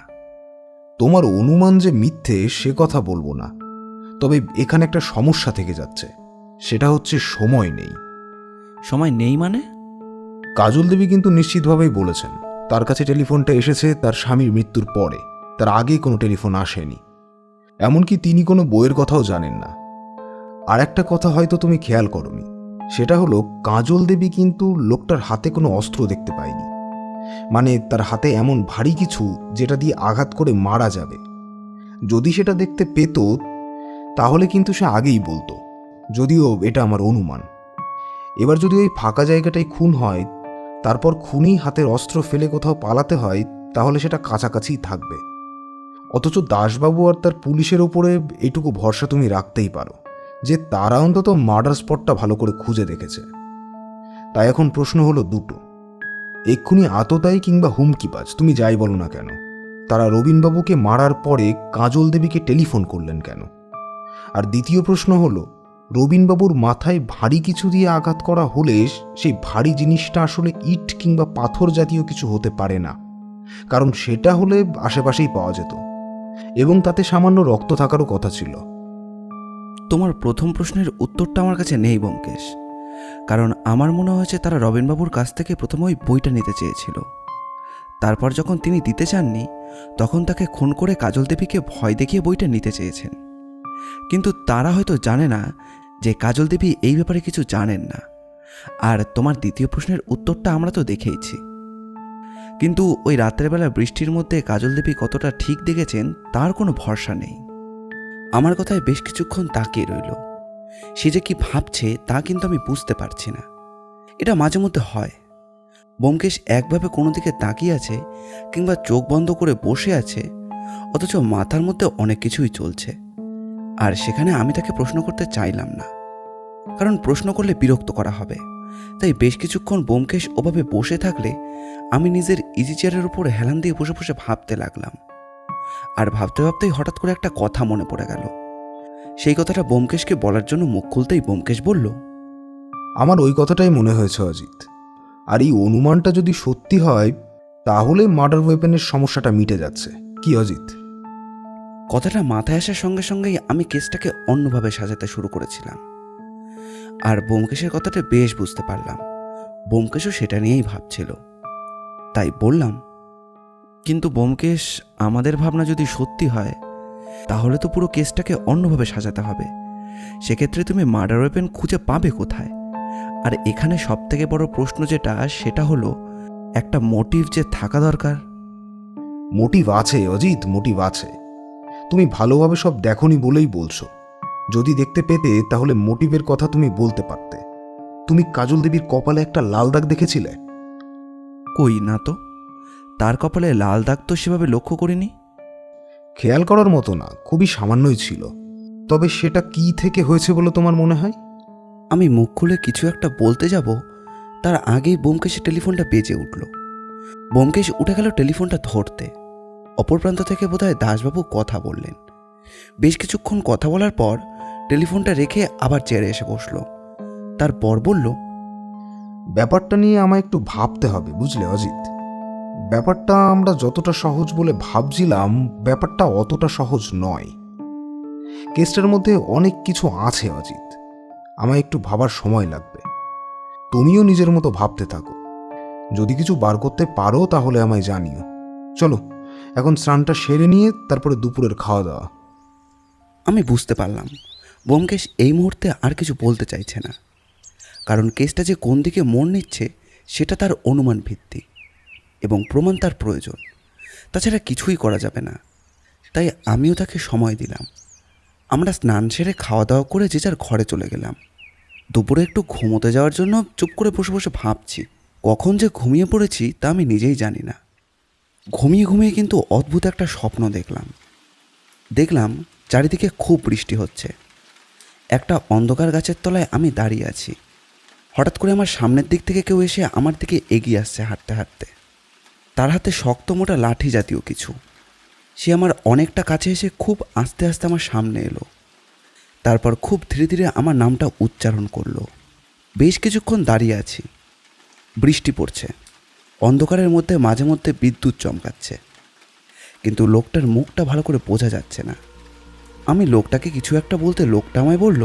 তোমার অনুমান যে মিথ্যে সে কথা বলবো না, তবে এখানে একটা সমস্যা থেকে যাচ্ছে। সেটা হচ্ছে সময় নেই। সময় নেই মানে? কাজল দেবী কিন্তু নিশ্চিতভাবেই বলেছেন তার কাছে টেলিফোনটা এসেছে তার স্বামীর মৃত্যুর পরে, তার আগে কোনো টেলিফোন আসেনি। এমনকি তিনি কোনো বইয়ের কথাও জানেন না। আর একটা কথা হয়তো তুমি খেয়াল করোনি, সেটা হলো কাজল দেবী কিন্তু লোকটার হাতে কোনো অস্ত্র দেখতে পায়নি। মানে তার হাতে এমন ভারী কিছু যেটা দিয়ে আঘাত করে মারা যাবে। যদি সেটা দেখতে পেত তাহলে কিন্তু সে আগেই বলতো, যদিও এটা আমার অনুমান। এবার যদি ওই ফাঁকা জায়গাটায় খুন হয়, তারপর খুনি হাতের অস্ত্র ফেলে কোথাও পালাতে হয়, তাহলে সেটা কাছাকাছিই থাকবে। অথচ দাসবাবু আর তার পুলিশের ওপরে এইটুকু ভরসা তুমি রাখতেই পারো যে তারা অন্তত মার্ডার স্পটটা ভালো করে খুঁজে দেখেছে। তাই এখন প্রশ্ন হলো দুটো, এক্ষুনি আততায়ী কিংবা হুমকিবাজ তুমি যাই বলো না কেন, তারা রবিনবাবুকে মারার পরে কাজল দেবীকে টেলিফোন করলেন কেন? আর দ্বিতীয় প্রশ্ন হলো, রবিনবাবুর মাথায় ভারী কিছু দিয়ে আঘাত করা হলে সেই ভারী জিনিসটা আসলে ইট কিংবা পাথর জাতীয় কিছু হতে পারে না, কারণ সেটা হলে আশেপাশেই পাওয়া যেত এবং তাতে সামান্য রক্ত থাকারও কথা ছিল। তোমার প্রথম প্রশ্নের উত্তরটা আমার কাছে নেই ব্যোমকেশ, কারণ আমার মনে হয়েছে তারা রবিনবাবুর কাছ থেকে প্রথমে ওই বইটা নিতে চেয়েছিল। তারপর যখন তিনি দিতে চাননি, তখন তাকে খুন করে কাজল দেবীকে ভয় দেখিয়ে বইটা নিতে চেয়েছেন। কিন্তু তারা হয়তো জানে না যে কাজল দেবী এই ব্যাপারে কিছু জানেন না। আর তোমার দ্বিতীয় প্রশ্নের উত্তরটা আমরা তো দেখেইছি। কিন্তু ওই রাত্রেবেলা বৃষ্টির মধ্যে কাজল দেবী কতটা ঠিক দেখেছেন তার কোনো ভরসা নেই। আমার কথায় বেশ কিছুক্ষণ তাকিয়ে রইল। সে যে কি ভাবছে তা কিন্তু আমি বুঝতে পারছি না। এটা মাঝে মধ্যে হয়। ব্যোমকেশ একভাবে কোনো দিকে তাকিয়ে আছে কিংবা চোখ বন্ধ করে বসে আছে, অথচ মাথার মধ্যে অনেক কিছুই চলছে। আর সেখানে আমি তাকে প্রশ্ন করতে চাইলাম না, কারণ প্রশ্ন করলে বিরক্ত করা হবে। তাই বেশ কিছুক্ষণ ব্যোমকেশ ওভাবে বসে থাকলে আমি নিজের ইজি চেয়ারের উপর হেলান দিয়ে বসে বসে ভাবতে লাগলাম। আর ভাবতে ভাবতেই হঠাৎ করে একটা কথা মনে পড়ে গেল। সেই কথাটা ব্যোমকেশকে বলার জন্য মুখ খুলতেই ব্যোমকেশ বলল, আমার ওই কথাটাই মনে হয়েছে অজিত। আর এই অনুমানটা যদি সত্যি হয়, তাহলে মার্ডার ওয়েপেনের সমস্যাটা মিটে যাচ্ছে। কি অজিত? কথাটা মাথায় আসার সঙ্গে সঙ্গেই আমি কেসটাকে অন্যভাবে সাজাতে শুরু করেছিলাম। আর ব্যোমকেশের কথাটা বেশ বুঝতে পারলাম, ব্যোমকেশও সেটা নিয়েই ভাবছিল। তাই বললাম, কিন্তু ব্যোমকেশ, আমাদের ভাবনা যদি সত্যি হয়, তাহলে তো পুরো কেসটাকে অন্যভাবে সাজাতে হবে। সেক্ষেত্রে তুমি মার্ডার ওয়েপেন খুঁজে পাবে কোথায়? আর এখানে সবথেকে বড় প্রশ্ন যেটা, সেটা হলো একটা মোটিভ যে থাকা দরকার। মোটিভ আছে অজিত, মোটিভ আছে। তুমি ভালোভাবে সব দেখোনি বলেই বলছো। যদি দেখতে পেতে তাহলে মোটিভের কথা তুমি বলতে পারতে। তুমি কাজল দেবীর কপালে একটা লাল দাগ দেখেছিলে? কই না তো, তার কপালে লাল দাগ তো সেভাবে লক্ষ্য করিনি। খেয়াল করার মতো না, খুবই সামান্যই ছিল। তবে সেটা কি থেকে হয়েছে বলে তোমার মনে হয়? আমি মুখ খুলে কিছু একটা বলতে যাব, তার আগেই ব্যোমকেশের টেলিফোনটা বেজে উঠল। ব্যোমকেশ উঠে গেল টেলিফোনটা ধরতে। অপর প্রান্ত থেকে বোধহয় দাসবাবু কথা বললেন। বেশ কিছুক্ষণ কথা বলার পর টেলিফোনটা রেখে আবার চেয়ারে এসে বসল। তারপর বলল, ব্যাপারটা নিয়ে আমায় একটু ভাবতে হবে, বুঝলে অজিত। ব্যাপারটা আমরা যতটা সহজ বলে ভাবছিলাম, ব্যাপারটা অতটা সহজ নয়। কেসটার মধ্যে অনেক কিছু আছে অজিত, আমায় একটু ভাবার সময় লাগবে। তুমিও নিজের মতো ভাবতে থাকো। যদি কিছু বার করতে পারো তাহলে আমায় জানিও। চলো, এখন স্নানটা সেরে নিয়ে তারপরে দুপুরের খাওয়া দাওয়া। আমি বুঝতে পারলাম ব্যোমকেশ এই মুহূর্তে আর কিছু বলতে চাইছে না, কারণ কেসটা যে কোন দিকে মোড় নিচ্ছে সেটা তার অনুমান ভিত্তিক এবং প্রমাণ তার প্রয়োজন, তাছাড়া কিছুই করা যাবে না। তাই আমিও তাকে সময় দিলাম। আমরা স্নান সেরে খাওয়া দাওয়া করে যে যার ঘরে চলে গেলাম। দুপুরে একটু ঘুমোতে যাওয়ার জন্য চুপ করে বসে বসে ভাবছি, কখন যে ঘুমিয়ে পড়েছি তা আমি নিজেই জানি না। ঘুমিয়ে ঘুমিয়ে কিন্তু অদ্ভুত একটা স্বপ্ন দেখলাম চারিদিকে খুব বৃষ্টি হচ্ছে। একটা অন্ধকার গাছের তলায় আমি দাঁড়িয়ে আছি। হঠাৎ করে আমার সামনের দিক থেকে কেউ এসে আমার দিকে এগিয়ে আসছে হাঁটতে হাঁটতে। তার হাতে শক্ত মোটা লাঠি জাতীয় কিছু। সে আমার অনেকটা কাছে এসে খুব আস্তে আস্তে আমার সামনে এলো। তারপর খুব ধীরে ধীরে আমার নামটা উচ্চারণ করলো। বেশ কিছুক্ষণ দাঁড়িয়ে আছি। বৃষ্টি পড়ছে, অন্ধকারের মধ্যে মাঝে মধ্যে বিদ্যুৎ চমকাচ্ছে, কিন্তু লোকটার মুখটা ভালো করে বোঝা যাচ্ছে না। আমি লোকটাকে কিছু একটা বলতে লোকটা আমায় বলল,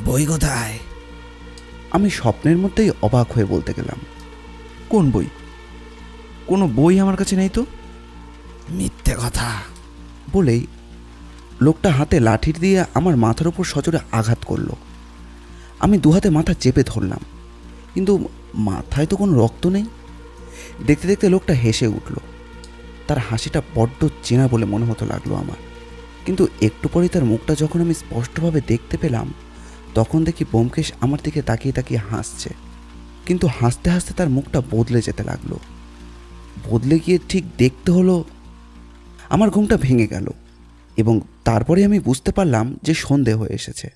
বই কোথায়? আমি স্বপ্নের মধ্যেই অবাক হয়ে বলতে গেলাম, কোন বই? কোনো বই আমার কাছে নেই তো। মিথ্যে কথা। বলেই লোকটা হাতে লাঠির দিয়ে আমার মাথার উপর সজোরে আঘাত করলো। আমি দুহাতে মাথা চেপে ধরলাম, কিন্তু মাথায় তো কোনো রক্ত নেই। দেখতে দেখতে লোকটা হেসে উঠল। তার হাসিটা বড্ড চেনা বলে মনে হতে লাগলো আমার। কিন্তু একটু পরেই তার মুখটা যখন আমি স্পষ্টভাবে দেখতে পেলাম, তখন দেখি ব্যোমকেশ আমার দিকে তাকিয়ে তাকিয়ে হাসছে। কিন্তু হাসতে হাসতে তার মুখটা বদলে যেতে লাগলো। বদলে গিয়ে ঠিক দেখতে হলো, আমার ঘুমটা ভেঙে গেল এবং তারপরে আমি বুঝতে পারলাম যে সন্ধে হয়ে এসেছে।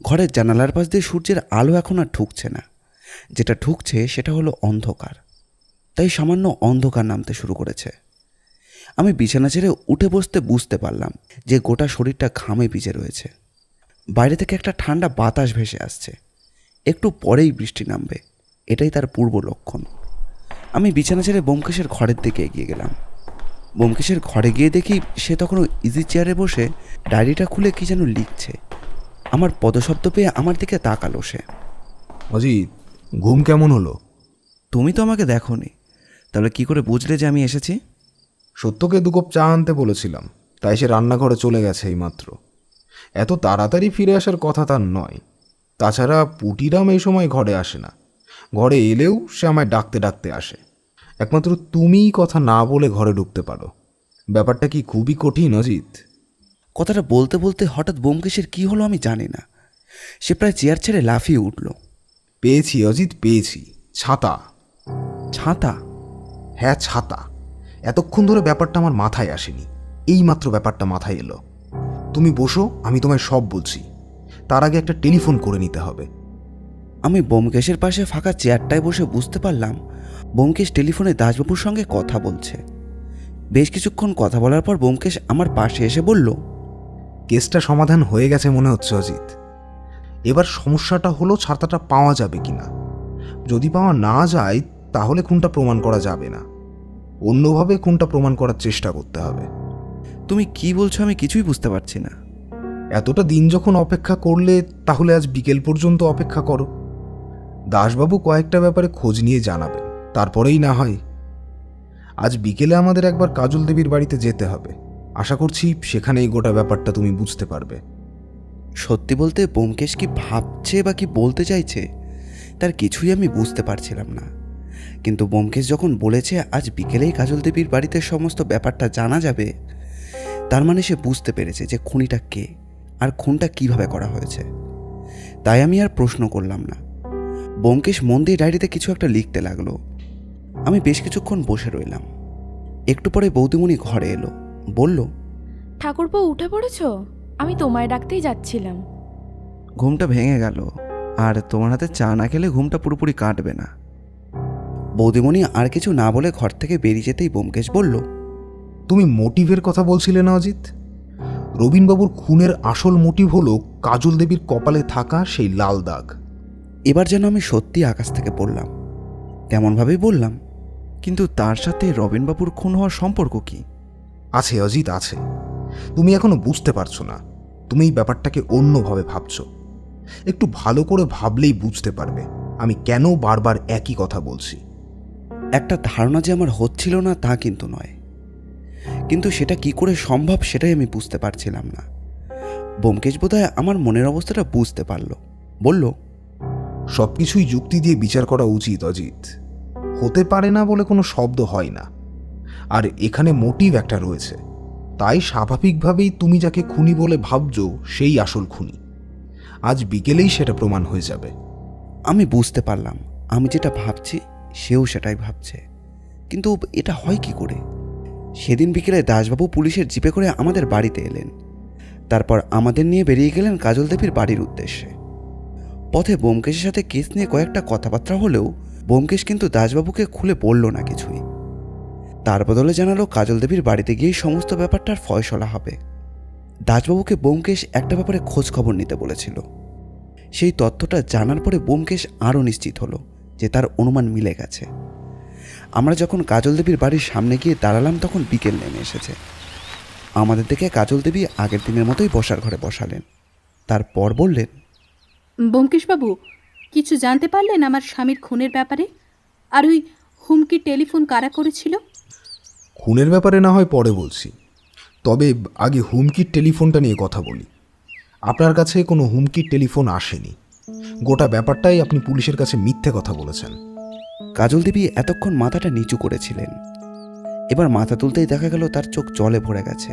ঘরের জানালার পাশ দিয়ে সূর্যের আলো এখন আর ঢুকছে না। যেটা ঢুকছে সেটা হলো অন্ধকার। তাই সামান্য অন্ধকার নামতে শুরু করেছে। আমি বিছানা ছেড়ে উঠে বসতে বুঝতে পারলাম যে গোটা শরীরটা ঘামে ভিজে রয়েছে। বাইরে থেকে একটা ঠান্ডা বাতাস ভেসে আসছে। একটু পরেই বৃষ্টি নামবে, এটাই তার পূর্ব লক্ষণ। আমি বিছানা ছেড়ে ব্যোমকেশের ঘরের দিকে এগিয়ে গেলাম। ব্যোমকেশের ঘরে গিয়ে দেখি সে তখনও ইজি চেয়ারে বসে ডায়েরিটা খুলে কি যেন লিখছে। আমার পদশব্দ পেয়ে আমার দিকে তাকালো সে। অজিত, ঘুম কেমন হলো? তুমি তো আমাকে দেখোনি, তাহলে কি করে বুঝলে যে আমি এসেছি? সত্যকে 2 কাপ চা আনতে বলেছিলাম, তাই সে রান্নাঘরে চলে গেছে এইমাত্র। এত তাড়াতাড়ি ফিরে আসার কথা তার নয়। তাছাড়া পুটিরাম এই সময় ঘরে আসে না। ঘরে এলেও সে আমায় ডাকতে ডাকতে আসে। একমাত্র তুমিই কথা না বলে ঘরে ঢুকতে পারো। ব্যাপারটা কি খুবই কঠিন অজিত? কথাটা বলতে বলতে হঠাৎ ব্যোমকেশের কি হলো আমি জানি না, সে প্রায় চেয়ার ছেড়ে লাফিয়ে উঠল। পেয়েছি অজিত, পেয়েছি। ছাতা। ছাতা? হ্যাঁ, ছাতা। এতক্ষণ ধরে ব্যাপারটা আমার মাথায় আসেনি, এইমাত্র ব্যাপারটা মাথায় এলো। তুমি বসো, আমি তোমায় সব বলছি। তার আগে একটা টেলিফোন করে নিতে হবে। আমি ব্যোমকেশের পাশে ফাঁকা চেয়ারটায় বসে বুঝতে পারলাম ব্যোমকেশ টেলিফোনে দাসবাবুর সঙ্গে কথা বলছে। বেশ কিছুক্ষণ কথা বলার পর ব্যোমকেশ আমার পাশে এসে বলল, কেসটা সমাধান হয়ে গেছে মনে হচ্ছে অজিত। এবার সমস্যাটা হলো ছাতাটা পাওয়া যাবে কিনা। যদি পাওয়া না যায় তাহলে খুনটা প্রমাণ করা যাবে না। অন্যভাবে খুনটা প্রমাণ করার চেষ্টা করতে হবে। তুমি কি বলছো আমি কিছুই বুঝতে পারছি না। এতটা দিন যখন অপেক্ষা করলে তাহলে আজ বিকেল পর্যন্ত অপেক্ষা করো। দাসবাবু কয়েকটা ব্যাপারে খোঁজ নিয়ে জানাবেন, তারপরেই না হয়। আজ বিকেলে আমাদের একবার কাজল দেবীর বাড়িতে যেতে হবে। আশা করছি সেখানেই গোটা ব্যাপারটা তুমি বুঝতে পারবে। সত্যি বলতে ব্যোমকেশ কি ভাবছে বা কি বলতে চাইছে তার কিছুই আমি বুঝতে পারছিলাম না। কিন্তু ব্যোমকেশ যখন বলেছে আজ বিকেলেই কাজল দেবীর বাড়িতে সমস্ত ব্যাপারটা জানা যাবে, তার মানে সে বুঝতে পেরেছে যে খুনিটা কে আর খুনটা কিভাবে করা হয়েছে। তাই আমি আর প্রশ্ন করলাম না। ব্যোমকেশ মন দিয়ে ডায়েরিতে কিছু একটা লিখতে লাগলো। আমি বেশ কিছুক্ষণ বসে রইলাম। একটু পরে বৌদিমণি ঘরে এলো, বলল, ঠাকুরপো উঠে পড়েছ? আমি তোমায় ডাকতেই যাচ্ছিলাম। ঘুমটা ভেঙে গেল, আর তোমার হাতে চা না খেলে ঘুমটা পুরোপুরি কাটবে না। বৌদিমণি আর কিছু না বলে ঘর থেকে বেরিয়ে যেতেই ব্যোমকেশ বলল, তুমি মোটিভের কথা বলছিলে না অজিত? রবীনবাবুর খুনের আসল মোটিভ হলো কাজল দেবীর কপালে থাকা সেই লাল দাগ। এবার যেন আমি সত্যি আকাশ থেকে পড়লাম। তেমনভাবেই বললাম, কিন্তু তার সাথে রবিনবাবুর খুন হওয়ার সম্পর্ক কি? আছে অজিত, আছে। তুমি এখনো বুঝতে পারছো না। তুমি এই ব্যাপারটাকে অন্যভাবে ভাবছো। একটু ভালো করে ভাবলেই বুঝতে পারবে আমি কেন বারবার একই কথা বলছি। একটা ধারণা যে আমার হচ্ছিল না তা কিন্তু নয়, কিন্তু সেটা কি করে সম্ভব সেটাই আমি বুঝতে পারছিলাম না। ব্যোমকেশ বোধহয় আমার মনের অবস্থাটা বুঝতে পারল, বলল, সব কিছুই যুক্তি দিয়ে বিচার করা উচিত অজিত। হতে পারে না বলে কোনো শব্দ হয় না, আর এখানে মোটিভ একটা রয়েছে। তাই স্বাভাবিকভাবেই তুমি যাকে খুনি বলে ভাবছো সেই আসল খুনি। আজ বিকেলেই সেটা প্রমাণ হয়ে যাবে। আমি বুঝতে পারলাম আমি যেটা ভাবছি সেও সেটাই ভাবছে, কিন্তু এটা হয় কি করে? সেদিন বিকেলে দাসবাবু পুলিশের জিপে করে আমাদের বাড়িতে এলেন, তারপর আমাদের নিয়ে বেরিয়ে গেলেন কাজল দেবীর বাড়ির উদ্দেশ্যে। পথে ব্যোমকেশের সাথে কেস নিয়ে কয়েকটা কথাবার্তা হলেও ব্যোমকেশ কিন্তু দাসবাবুকে খুলে বলল না কিছুই। তার বদলে জানালো কাজল দেবীর বাড়িতে গিয়েই সমস্ত ব্যাপারটার ফয়সলা হবে। দাসবাবুকে ব্যোমকেশ একটা ব্যাপারে খোঁজ খবর নিতে বলেছিল। সেই তথ্যটা জানার পরে ব্যোমকেশ আরও নিশ্চিত হলো যে তার অনুমান মিলে গেছে। আমরা যখন কাজল দেবীর বাড়ির সামনে গিয়ে দাঁড়ালাম তখন বিকেল নেমে এসেছে। আমাদের দেখে কাজল দেবী আগের দিনের মতোই বসার ঘরে বসালেন। তারপর বললেন, ব্যোমকেশবাবু, কিছু জানতে পারলেন আমার স্বামীর খুনের ব্যাপারে? আর ওই হুমকি টেলিফোন কারা করেছিল? খুনের ব্যাপারে না হয় পরে বলছি, তবে আগে হুমকির টেলিফোনটা নিয়ে কথা বলি। আপনার কাছে কোনো হুমকির টেলিফোন আসেনি। গোটা ব্যাপারটাই আপনি পুলিশের কাছে মিথ্যে কথা বলেছেন। কাজল দেবী এতক্ষণ মাথাটা নিচু করেছিলেন। এবার মাথা তুলতেই দেখা গেল তার চোখ জলে ভরে গেছে।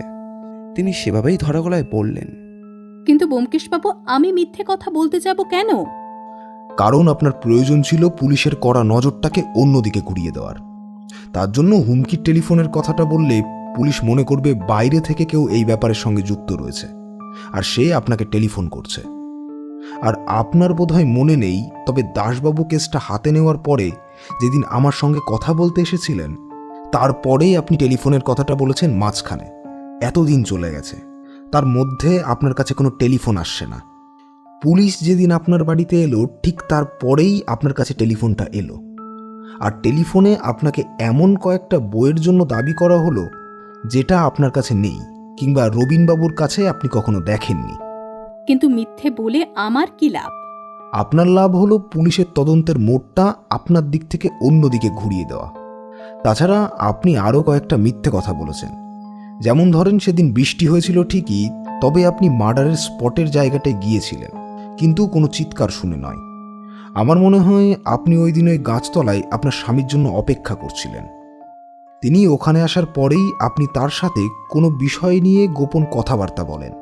তিনি সেভাবেই ধরা গলায় বললেন, কিন্তু ব্যোমকেশবাবু, আমি মিথ্যে কথা বলতে যাব কেন? কারণ আপনার প্রয়োজন ছিল পুলিশের কড়া নজরটাকে অন্যদিকে ঘুরিয়ে দেওয়ার। তার জন্য হুমকির টেলিফোনের কথাটা বললে পুলিশ মনে করবে বাইরে থেকে কেউ এই ব্যাপারের সঙ্গে যুক্ত রয়েছে, আর সে আপনাকে টেলিফোন করছে। আর আপনার বোধহয় মনে নেই, তবে দাসবাবু কেসটা হাতে নেওয়ার পরে যেদিন আমার সঙ্গে কথা বলতে এসেছিলেন, তারপরেই আপনি টেলিফোনের কথাটা বলেছেন মাঝখানে। এতদিন চলে গেছে, তার মধ্যে আপনার কাছে কোনো টেলিফোন আসছে না। পুলিশ যেদিন আপনার বাড়িতে এলো ঠিক তারপরেই আপনার কাছে টেলিফোনটা এলো। আর টেলিফোনে আপনাকে এমন কয়েকটা বইয়ের জন্য দাবি করা হলো যেটা আপনার কাছে নেই, কিংবা রবিনবাবুর কাছে আপনি কখনো দেখেননি। কিন্তু মিথ্যে বলে আমার কি লাভ? আপনার লাভ হলো পুলিশের তদন্তের মোড়টা আপনার দিক থেকে অন্যদিকে ঘুরিয়ে দেওয়া। তাছাড়া আপনি আরও কয়েকটা মিথ্যে কথা বলেছেন। যেমন ধরেন, সেদিন বৃষ্টি হয়েছিল ঠিকই, তবে আপনি মার্ডারের স্পটের জায়গাটায় গিয়েছিলেন, কিন্তু কোনো চিৎকার শুনে নয়। আমার মনে হয় আপনি ওই দিন ওই গাছতলায় আপনার স্বামীর জন্য অপেক্ষা করছিলেন। তিনি ওখানে আসার পরেই আপনি তার সাথে কোনো বিষয় নিয়ে গোপন কথাবার্তা বলেন,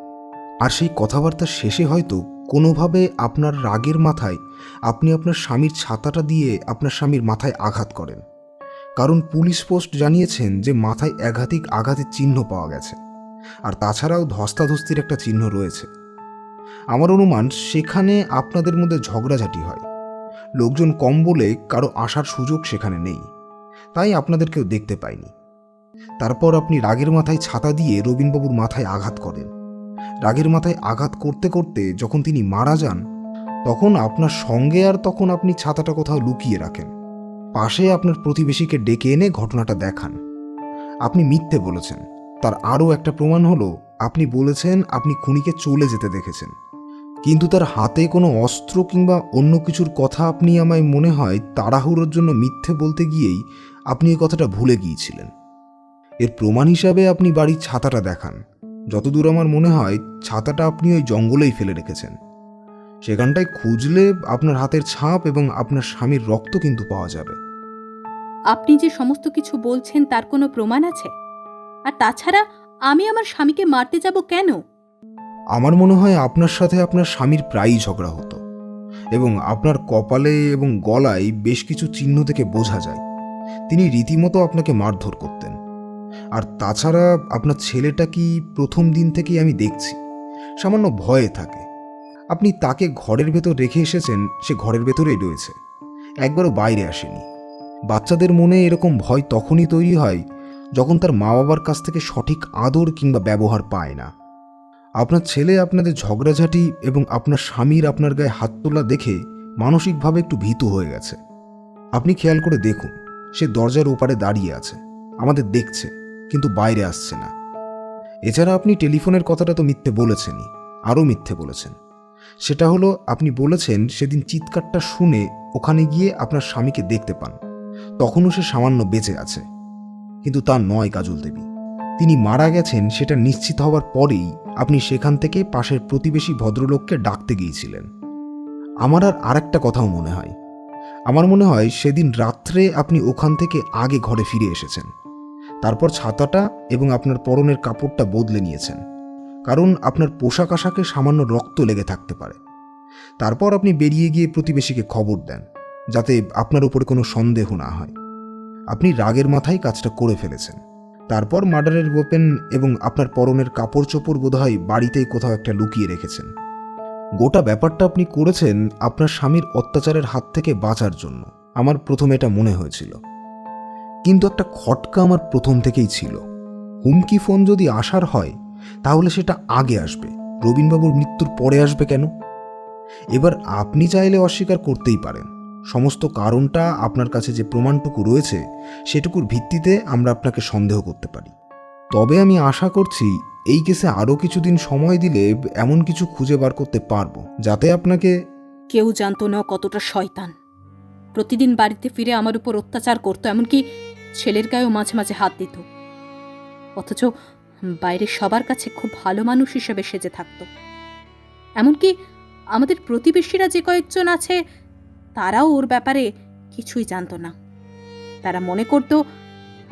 আর সেই কথাবার্তার শেষে হয়তো কোনোভাবে আপনার রাগের মাথায় আপনি আপনার স্বামীর ছাতাটা দিয়ে আপনার স্বামীর মাথায় আঘাত করেন। কারণ পুলিশ পোস্ট জানিয়েছেন যে মাথায় একাধিক আঘাতের চিহ্ন পাওয়া গেছে, আর তাছাড়াও ধস্তাধস্তির একটা চিহ্ন রয়েছে। আমার অনুমান সেখানে আপনাদের মধ্যে ঝগড়াঝাটি হয়। লোকজন কম বলে কারো আসার সুযোগ সেখানে নেই, তাই আপনাদের কেউ দেখতে পায়নি। তারপর আপনি রাগের মাথায় ছাতা দিয়ে রবিনবাবুর মাথায় আঘাত করেন। রাগের মাথায় আঘাত করতে করতে যখন তিনি মারা যান, তখন আপনার সঙ্গে আর তখন আপনি ছাতাটা কোথাও লুকিয়ে রাখেন। পাশে আপনার প্রতিবেশীকে ডেকে এনে ঘটনাটা দেখান। আপনি মিথ্যে বলেছেন। তার আরও একটা প্রমাণ হলো, আপনি বলেছেন আপনি খুনিকে চলে যেতে দেখেছেন, কিন্তু তার হাতে কোনো অস্ত্র কিংবা অন্য কিছুর কথা আপনি আমায় মনে হয় তাড়াহুড়োর জন্য মিথ্যে বলতে গিয়েই আপনি এই কথাটা ভুলে গিয়েছিলেন। এর প্রমাণ হিসাবে আপনি বাড়ির ছাতাটা দেখান। যতদূর আমার মনে হয় ছাতাটা আপনি ওই জঙ্গলেই ফেলে রেখেছেন। সেখানটায় খুঁজলে আপনার হাতের ছাপ এবং আপনার স্বামীর রক্ত কিন্তু পাওয়া যাবে। আপনি যে সমস্ত কিছু বলছেন তার কোনো প্রমাণ আছে? আর তাছাড়া আমি আমার স্বামীকে মারতে যাব কেন? আমার মনে হয় আপনার সাথে আপনার স্বামীর প্রায়ই ঝগড়া হতো, এবং আপনার কপালে এবং গলায় বেশ কিছু চিহ্ন থেকে বোঝা যায় তিনি রীতিমতো আপনাকে মারধর করতেন। আর তাছাড়া আপনার ছেলেটা কি প্রথম দিন থেকেই আমি দেখছি সামান্য ভয়ে থাকে। আপনি তাকে ঘরের ভেতর রেখে এসেছেন, সে ঘরের ভেতরেই রয়েছে, একবারও বাইরে আসেনি। বাচ্চাদের মনে এরকম ভয় তখনই তৈরি হয় যখন তার মা বাবার কাছ থেকে সঠিক আদর কিংবা ব্যবহার পায় না। আপনার ছেলে আপনাদের ঝগড়াঝাটি এবং আপনার স্বামীর আপনার গায়ে হাত তোলা দেখে মানসিকভাবে একটু ভীতু হয়ে গেছে। আপনি খেয়াল করে দেখুন, সে দরজার ওপারে দাঁড়িয়ে আছে, আমাদের দেখছে, কিন্তু বাইরে আসছে না। এছাড়া আপনি টেলিফোনের কথাটা তো মিথ্যে বলেছেনই, আরও মিথ্যে বলেছেন। সেটা হলো, আপনি বলেছেন সেদিন চিৎকারটা শুনে ওখানে গিয়ে আপনার স্বামীকে দেখতে পান, তখনও সে সামান্য বেঁচে আছে। কিন্তু তা নয় কাজল দেবী, তিনি মারা গেছেন সেটা নিশ্চিত হওয়ার পরেই আপনি সেখান থেকে পাশের প্রতিবেশী ভদ্রলোককে ডাকতে গিয়েছিলেন। আমার আর একটা কথাও মনে হয়, আমার মনে হয় সেদিন রাত্রে আপনি ওখান থেকে আগে ঘরে ফিরে এসেছেন, তারপর ছাতাটা এবং আপনার পরনের কাপড়টা বদলে নিয়েছেন, কারণ আপনার পোশাক আশাকে সামান্য রক্ত লেগে থাকতে পারে। তারপর আপনি বেরিয়ে গিয়ে প্রতিবেশীকে খবর দেন, যাতে আপনার উপরে কোনো সন্দেহ না হয়। আপনি রাগের মাথায় কাজটা করে ফেলেছেন। তারপর মার্ডারের ওয়েপেন এবং আপনার পরনের কাপড় চোপড় বোধহয় বাড়িতেই কোথাও একটা লুকিয়ে রেখেছেন। গোটা ব্যাপারটা আপনি করেছেন আপনার স্বামীর অত্যাচারের হাত থেকে বাঁচার জন্য, আমার প্রথমে এটা মনে হয়েছিল। কিন্তু একটা খটকা আমার প্রথম থেকেই ছিল, হুমকি ফোন যদি আসার হয় তাহলে সেটা আগে আসবে, রবীনবাবুর মৃত্যুর পরে আসবে কেন? এবার আপনি চাইলে অস্বীকার করতেই পারেন, সমস্ত কারণটা আপনার কাছে যে প্রমাণটুকু রয়েছে সেটুকুর ভিত্তিতে আমরা আপনাকে সন্দেহ করতে পারি। তবে আমি আশা করছি এই কেসে আরও কিছুদিন সময় দিলে এমন কিছু খুঁজে বার করতে পারবো যাতে আপনাকে... কেউ জানতো না ও কতটা শয়তান। প্রতিদিন বাড়িতে ফিরে আমার উপর অত্যাচার করতো, এমনকি ছেলের গায়েও মাঝে মাঝে হাত দিত। অথচ বাইরে সবার কাছে খুব ভালো মানুষ হিসেবে সেজে থাকতো। এমনকি আমাদের প্রতিবেশীরা যে কয়েকজন আছে তারাও ওর ব্যাপারে কিছুই জানতো না। তারা মনে করতো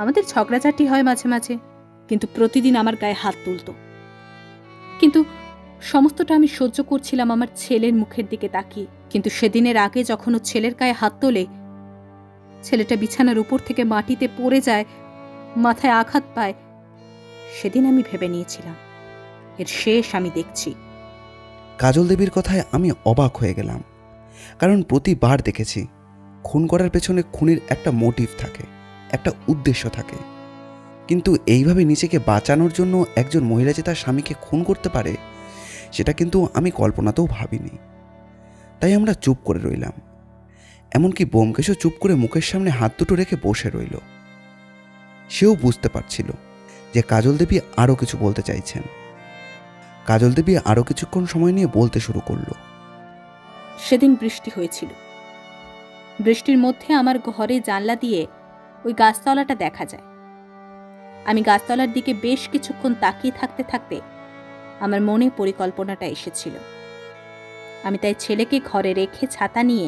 আমাদের ঝগড়াঝাটি হয় মাঝে মাঝে, কিন্তু প্রতিদিন আমার গায়ে হাত তুলতো। কিন্তু সমস্তটা আমি সহ্য করছিলাম আমার ছেলের মুখের দিকে তাকিয়ে। কিন্তু সেদিনের আগে যখন ও ছেলের গায়ে হাত তোলে, ছেলেটা বিছানার উপর থেকে মাটিতে পড়ে যায়, মাথায় আঘাত পায়, সেদিন আমি ভেবে নিয়েছিলাম এর শেষ আমি দেখছি। কাজল দেবীর কথায় আমি অবাক হয়ে গেলাম, কারণ প্রতিবার দেখেছি খুন করার পেছনে খুনির একটা মোটিভ থাকে, একটা উদ্দেশ্য থাকে। কিন্তু এইভাবে নিজেকে বাঁচানোর জন্য একজন মহিলা যে তার স্বামীকে খুন করতে পারে সেটা কিন্তু আমি কল্পনাতেও ভাবিনি। তাই আমরা চুপ করে রইলাম। এমনকি ব্যোমকেশও চুপ করে মুখের সামনে হাত দুটো রেখে বসে রইল। সেও বুঝতে পারছিল যে কাজল দেবী আরও কিছু বলতে চাইছেন। কাজল দেবী আরও কিছুক্ষণ সময় নিয়ে বলতে শুরু করলো। সেদিন বৃষ্টি হয়েছিল। বৃষ্টির মধ্যে আমার ঘরে জানলা দিয়ে ওই গাছতলাটা দেখা যায়। আমি গাছতলার দিকে বেশ কিছুক্ষণ তাকিয়ে থাকতে থাকতে আমার মনে পরিকল্পনাটা এসেছিল। আমি তাই ছেলেকে ঘরে রেখে ছাতা নিয়ে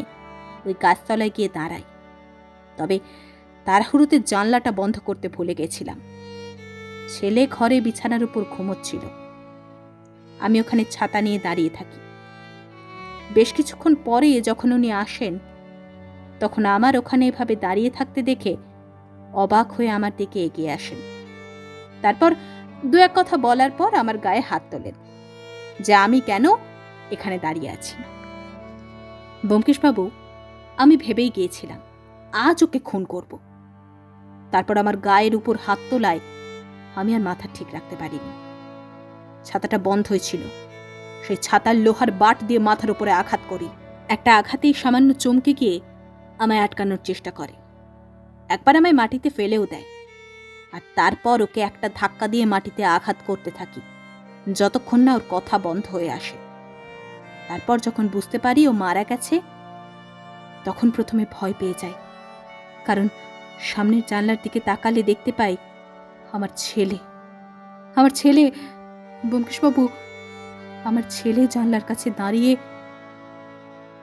ওই গাছতলায় গিয়ে দাঁড়াই। তবে তাড়াহুড়োতে জানলাটা বন্ধ করতে ভুলে গেছিলাম। ছেলে ঘরে বিছানার উপর ঘুমোচ্ছিল। আমি ওখানে ছাতা নিয়ে দাঁড়িয়ে থাকি। বেশ কিছুক্ষণ পরে যখন উনি আসেন, তখন আমার ওখানে এভাবে দাঁড়িয়ে থাকতে দেখে অবাক হয়ে আমার দিকে এগিয়ে আসেন। তারপর দু এক কথা বলার পর আমার গায়ে হাত তোলেন যে আমি কেন এখানে দাঁড়িয়ে আছি। ব্যোমকেশবাবু, আমি ভেবেই গিয়েছিলাম আজ ওকে খুন করব। তারপর আমার গায়ের উপর হাত তোলায় আমি আর মাথা ঠিক রাখতে পারিনি। ছাতাটা বন্ধ হয়েছিল। সেই ছাতার লোহার বাট দিয়ে মাথার উপরে আঘাত করি। একটা আঘাতেই সামান্য চমকে গিয়ে আমায় আটকানোর চেষ্টা করে। একবার আমায় মাটিতে ফেলেও দেয়। আর তারপর ওকে একটা ধাক্কা দিয়ে মাটিতে আঘাত করতে থাকি, যতক্ষণ না ওর কথা বন্ধ হয়ে আসে। তারপর যখন বুঝতে পারি ও মারা গেছে, তখন প্রথমে ভয় পেয়ে যাই, কারণ সামনের জানলার দিকে তাকালে দেখতে পাই আমার ছেলে ব্যোমকেশবাবু, আমার ছেলে জানলার কাছে দাঁড়িয়ে।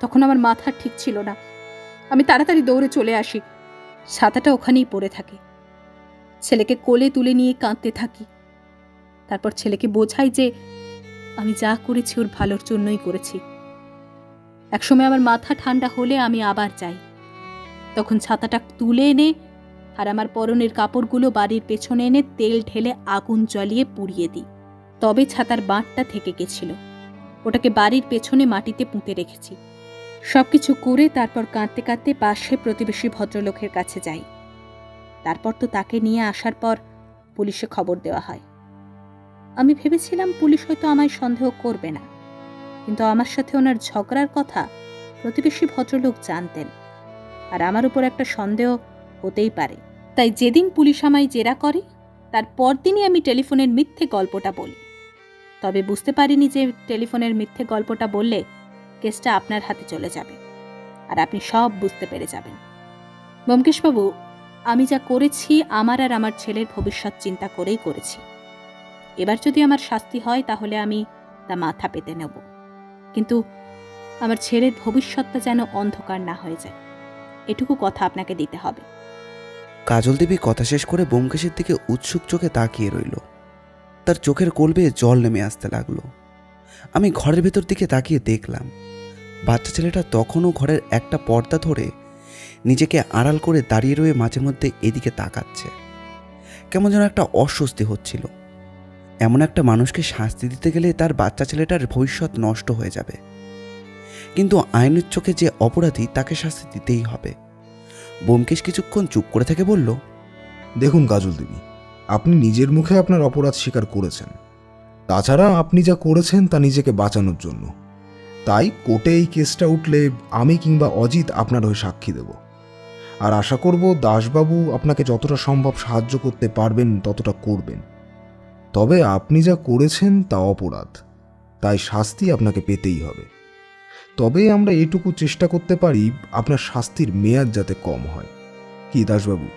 তখন আমার মাথা ঠিক ছিল না। আমি তাড়াতাড়ি দৌড়ে চলে আসি। ছাতাটা ওখানেই পড়ে থাকে। ছেলেকে কোলে তুলে নিয়ে কাঁদতে থাকি। তারপর ছেলেকে বোঝাই যে আমি যা করেছি ওর ভালোর জন্যই করেছি। একসময় আমার মাথা ঠান্ডা হলে আমি আবার যাই। তখন ছাতাটা তুলে এনে আর আমার পরনের কাপড়গুলো বাড়ির পেছনে এনে তেল ঢেলে আগুন জ্বালিয়ে পুড়িয়ে দিই। তবে ছাতার বাঁটটা থেকে গেছিল। ওটাকে বাড়ির পেছনে মাটিতে পুঁতে রেখেছি। সবকিছু করে তারপর কাঁদতে কাঁদতে পাশে প্রতিবেশী ভদ্রলোকের কাছে যাই। তারপর তো তাকে নিয়ে আসার পর পুলিশে খবর দেওয়া হয়। আমি ভেবেছিলাম পুলিশ হয়তো আমায় সন্দেহ করবে না, কিন্তু আমার সাথে ওনার ঝগড়ার কথা প্রতিবেশী ভদ্রলোক জানতেন, আর আমার উপর একটা সন্দেহ হতেই পারে। তাই যেদিন পুলিশ আমায় জেরা করে তার পরদিনই আমি টেলিফোনের মিথ্যে গল্পটা বলি। তবে বুঝতে পারিনি যে টেলিফোনের মিথ্যে গল্পটা বললে কেসটা আপনার হাতে চলে যাবে আর আপনি সব বুঝতে পেরে যাবেন। ব্যোমকেশবাবু, আমি যা করেছি আমার আর আমার ছেলের ভবিষ্যৎ চিন্তা করেই করেছি। এবার যদি আমার শাস্তি হয় তাহলে আমি তা মাথা পেতে নেব, কিন্তু আমার ছেলের ভবিষ্যৎটা যেন অন্ধকার না হয়ে যায়, এটুকু কথা আপনাকে দিতে হবে। কাজল দেবী কথা শেষ করে ব্যোমকেশের দিকে উৎসুক চোখে তাকিয়ে রইল। তার চোখের কোল বেয়ে জল নেমে আসতে লাগলো। আমি ঘরের ভেতর দিকে তাকিয়ে দেখলাম বাচ্চা ছেলেটা তখনও ঘরের একটা পর্দা ধরে নিজেকে আড়াল করে দাঁড়িয়ে রয়ে মাঝে মধ্যে এদিকে তাকাচ্ছে। কেমন যেন একটা অস্বস্তি হচ্ছিল। এমন একটা মানুষকে শাস্তি দিতে গেলে তার বাচ্চা ছেলেটার ভবিষ্যৎ নষ্ট হয়ে যাবে, কিন্তু আইনের চোখে যে অপরাধী তাকে শাস্তি দিতেই হবে। ব্যোমকেশ কিছুক্ষণ চুপ করে থেকে বলল, দেখুন কাজল দেবী, আপনি নিজের মুখে আপনার অপরাধ স্বীকার করেছেন। তাছাড়া আপনি যা করেছেন তা নিজেকে বাঁচানোর জন্য। তাই কোর্টে এই কেসটা উঠলে আমি কিংবা অজিত আপনার হয়ে সাক্ষী দেব। আর আশা করব দাসবাবু আপনাকে যতটা সম্ভব সাহায্য করতে পারবেন ততটা করবেন। তবে আপনি যা করেছেন তা অপরাধ, তাই শাস্তি আপনাকে পেতেই হবে। তবে আমরা এটুকু চেষ্টা করতে পারি আপনার শাস্তির মেয়াদ যাতে কম হয়। কি দাসবাবু?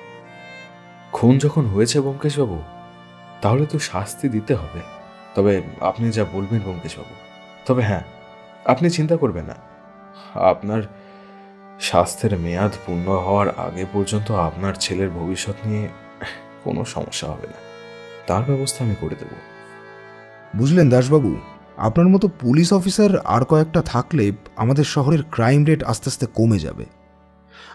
খুন যখন হয়েছে ব্যোমকেশবাবু, তাহলে তো শাস্তি দিতে হবে। তবে আপনি যা বলবেন ব্যোমকেশবাবু। তবে হ্যাঁ, আপনি চিন্তা করবেন না, আপনার স্বাস্থ্যের মেয়াদ পূর্ণ হওয়ার আগে পর্যন্ত আপনার ছেলের ভবিষ্যৎ নিয়ে কোনো সমস্যা হবে না। তার ব্যবস্থা আমি করে দেব। বুঝলেন দাসবাবু, আপনার মতো পুলিশ অফিসার আর কয়েকটা থাকলে আমাদের শহরের ক্রাইম রেট আস্তে আস্তে কমে যাবে।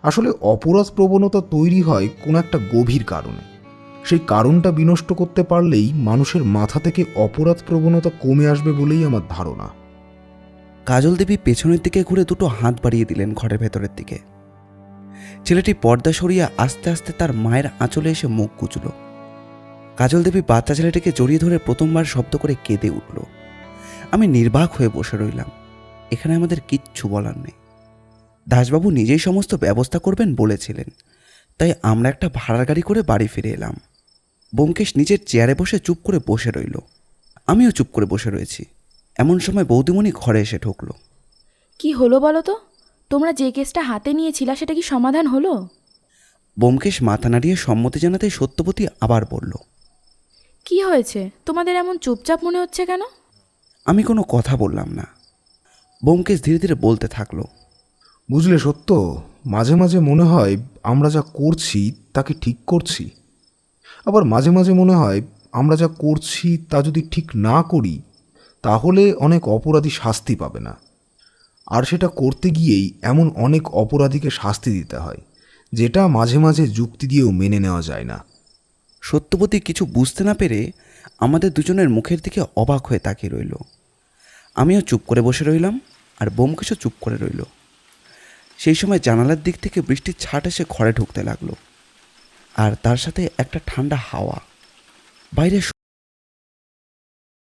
আসলে অপরাধ প্রবণতা তৈরি হয় কোনো একটা গভীর কারণে। সেই কারণটা বিনষ্ট করতে পারলেই মানুষের মাথা থেকে অপরাধ প্রবণতা কমে আসবে বলেই আমার ধারণা। কাজল দেবী পেছনের দিকে ঘুরে দুটো হাত বাড়িয়ে দিলেন ঘরের ভেতরের দিকে। ছেলেটি পর্দা সরিয়ে আস্তে আস্তে তার মায়ের আঁচলে এসে মুখ গুজল। কাজল দেবী বাচ্চা ছেলেটিকে জড়িয়ে ধরে প্রথমবার শব্দ করে কেঁদে উঠল। আমি নির্বাক হয়ে বসে রইলাম। এখানে আমাদের কিচ্ছু বলার নেই। দাসবাবু নিজেই সমস্ত ব্যবস্থা করবেন বলেছিলেন, তাই আমরা একটা ভাড়ার গাড়ি করে বাড়ি ফিরে এলাম। ব্যোমকেশ নিজের চেয়ারে বসে চুপ করে বসে রইল। আমিও চুপ করে বসে রয়েছি। এমন সময় বৌদিমণি ঘরে এসে ঢুকলো। কি হলো বলো তো? তোমরা যে কেসটা হাতে নিয়েছিলা সেটা কি সমাধান হলো? ব্যোমকেশ মাথা নাড়িয়ে সম্মতি জানাতেই সত্যবতী আবার বলল, কি হয়েছে? তোমাদের এমন চুপচাপ মনে হচ্ছে কেন? আমি কোনো কথা বললাম না। ব্যোমকেশ ধীরে ধীরে বলতে থাকলো, বুঝলে সত্য, মাঝে মাঝে মনে হয় আমরা যা করছি তাকে ঠিক করছি। আবার মাঝে মাঝে মনে হয় আমরা যা করছি তা যদি ঠিক না করি তাহলে অনেক অপরাধী শাস্তি পাবে না। আর সেটা করতে গিয়েই এমন অনেক অপরাধীকে শাস্তি দিতে হয়, যেটা মাঝে মাঝে যুক্তি দিয়েও মেনে নেওয়া যায় না। সত্যবতী কিছু বুঝতে না পেরে আমাদের দুজনের মুখের দিকে অবাক হয়ে তাকিয়ে রইল। আমিও চুপ করে বসে রইলাম, আর ব্যোমকেশও চুপ করে রইল। সেই সময় জানালার দিক থেকে বৃষ্টির ছাট এসে ঘরে ঢুকতে লাগলো, আর তার সাথে একটা ঠান্ডা হাওয়া। বাইরে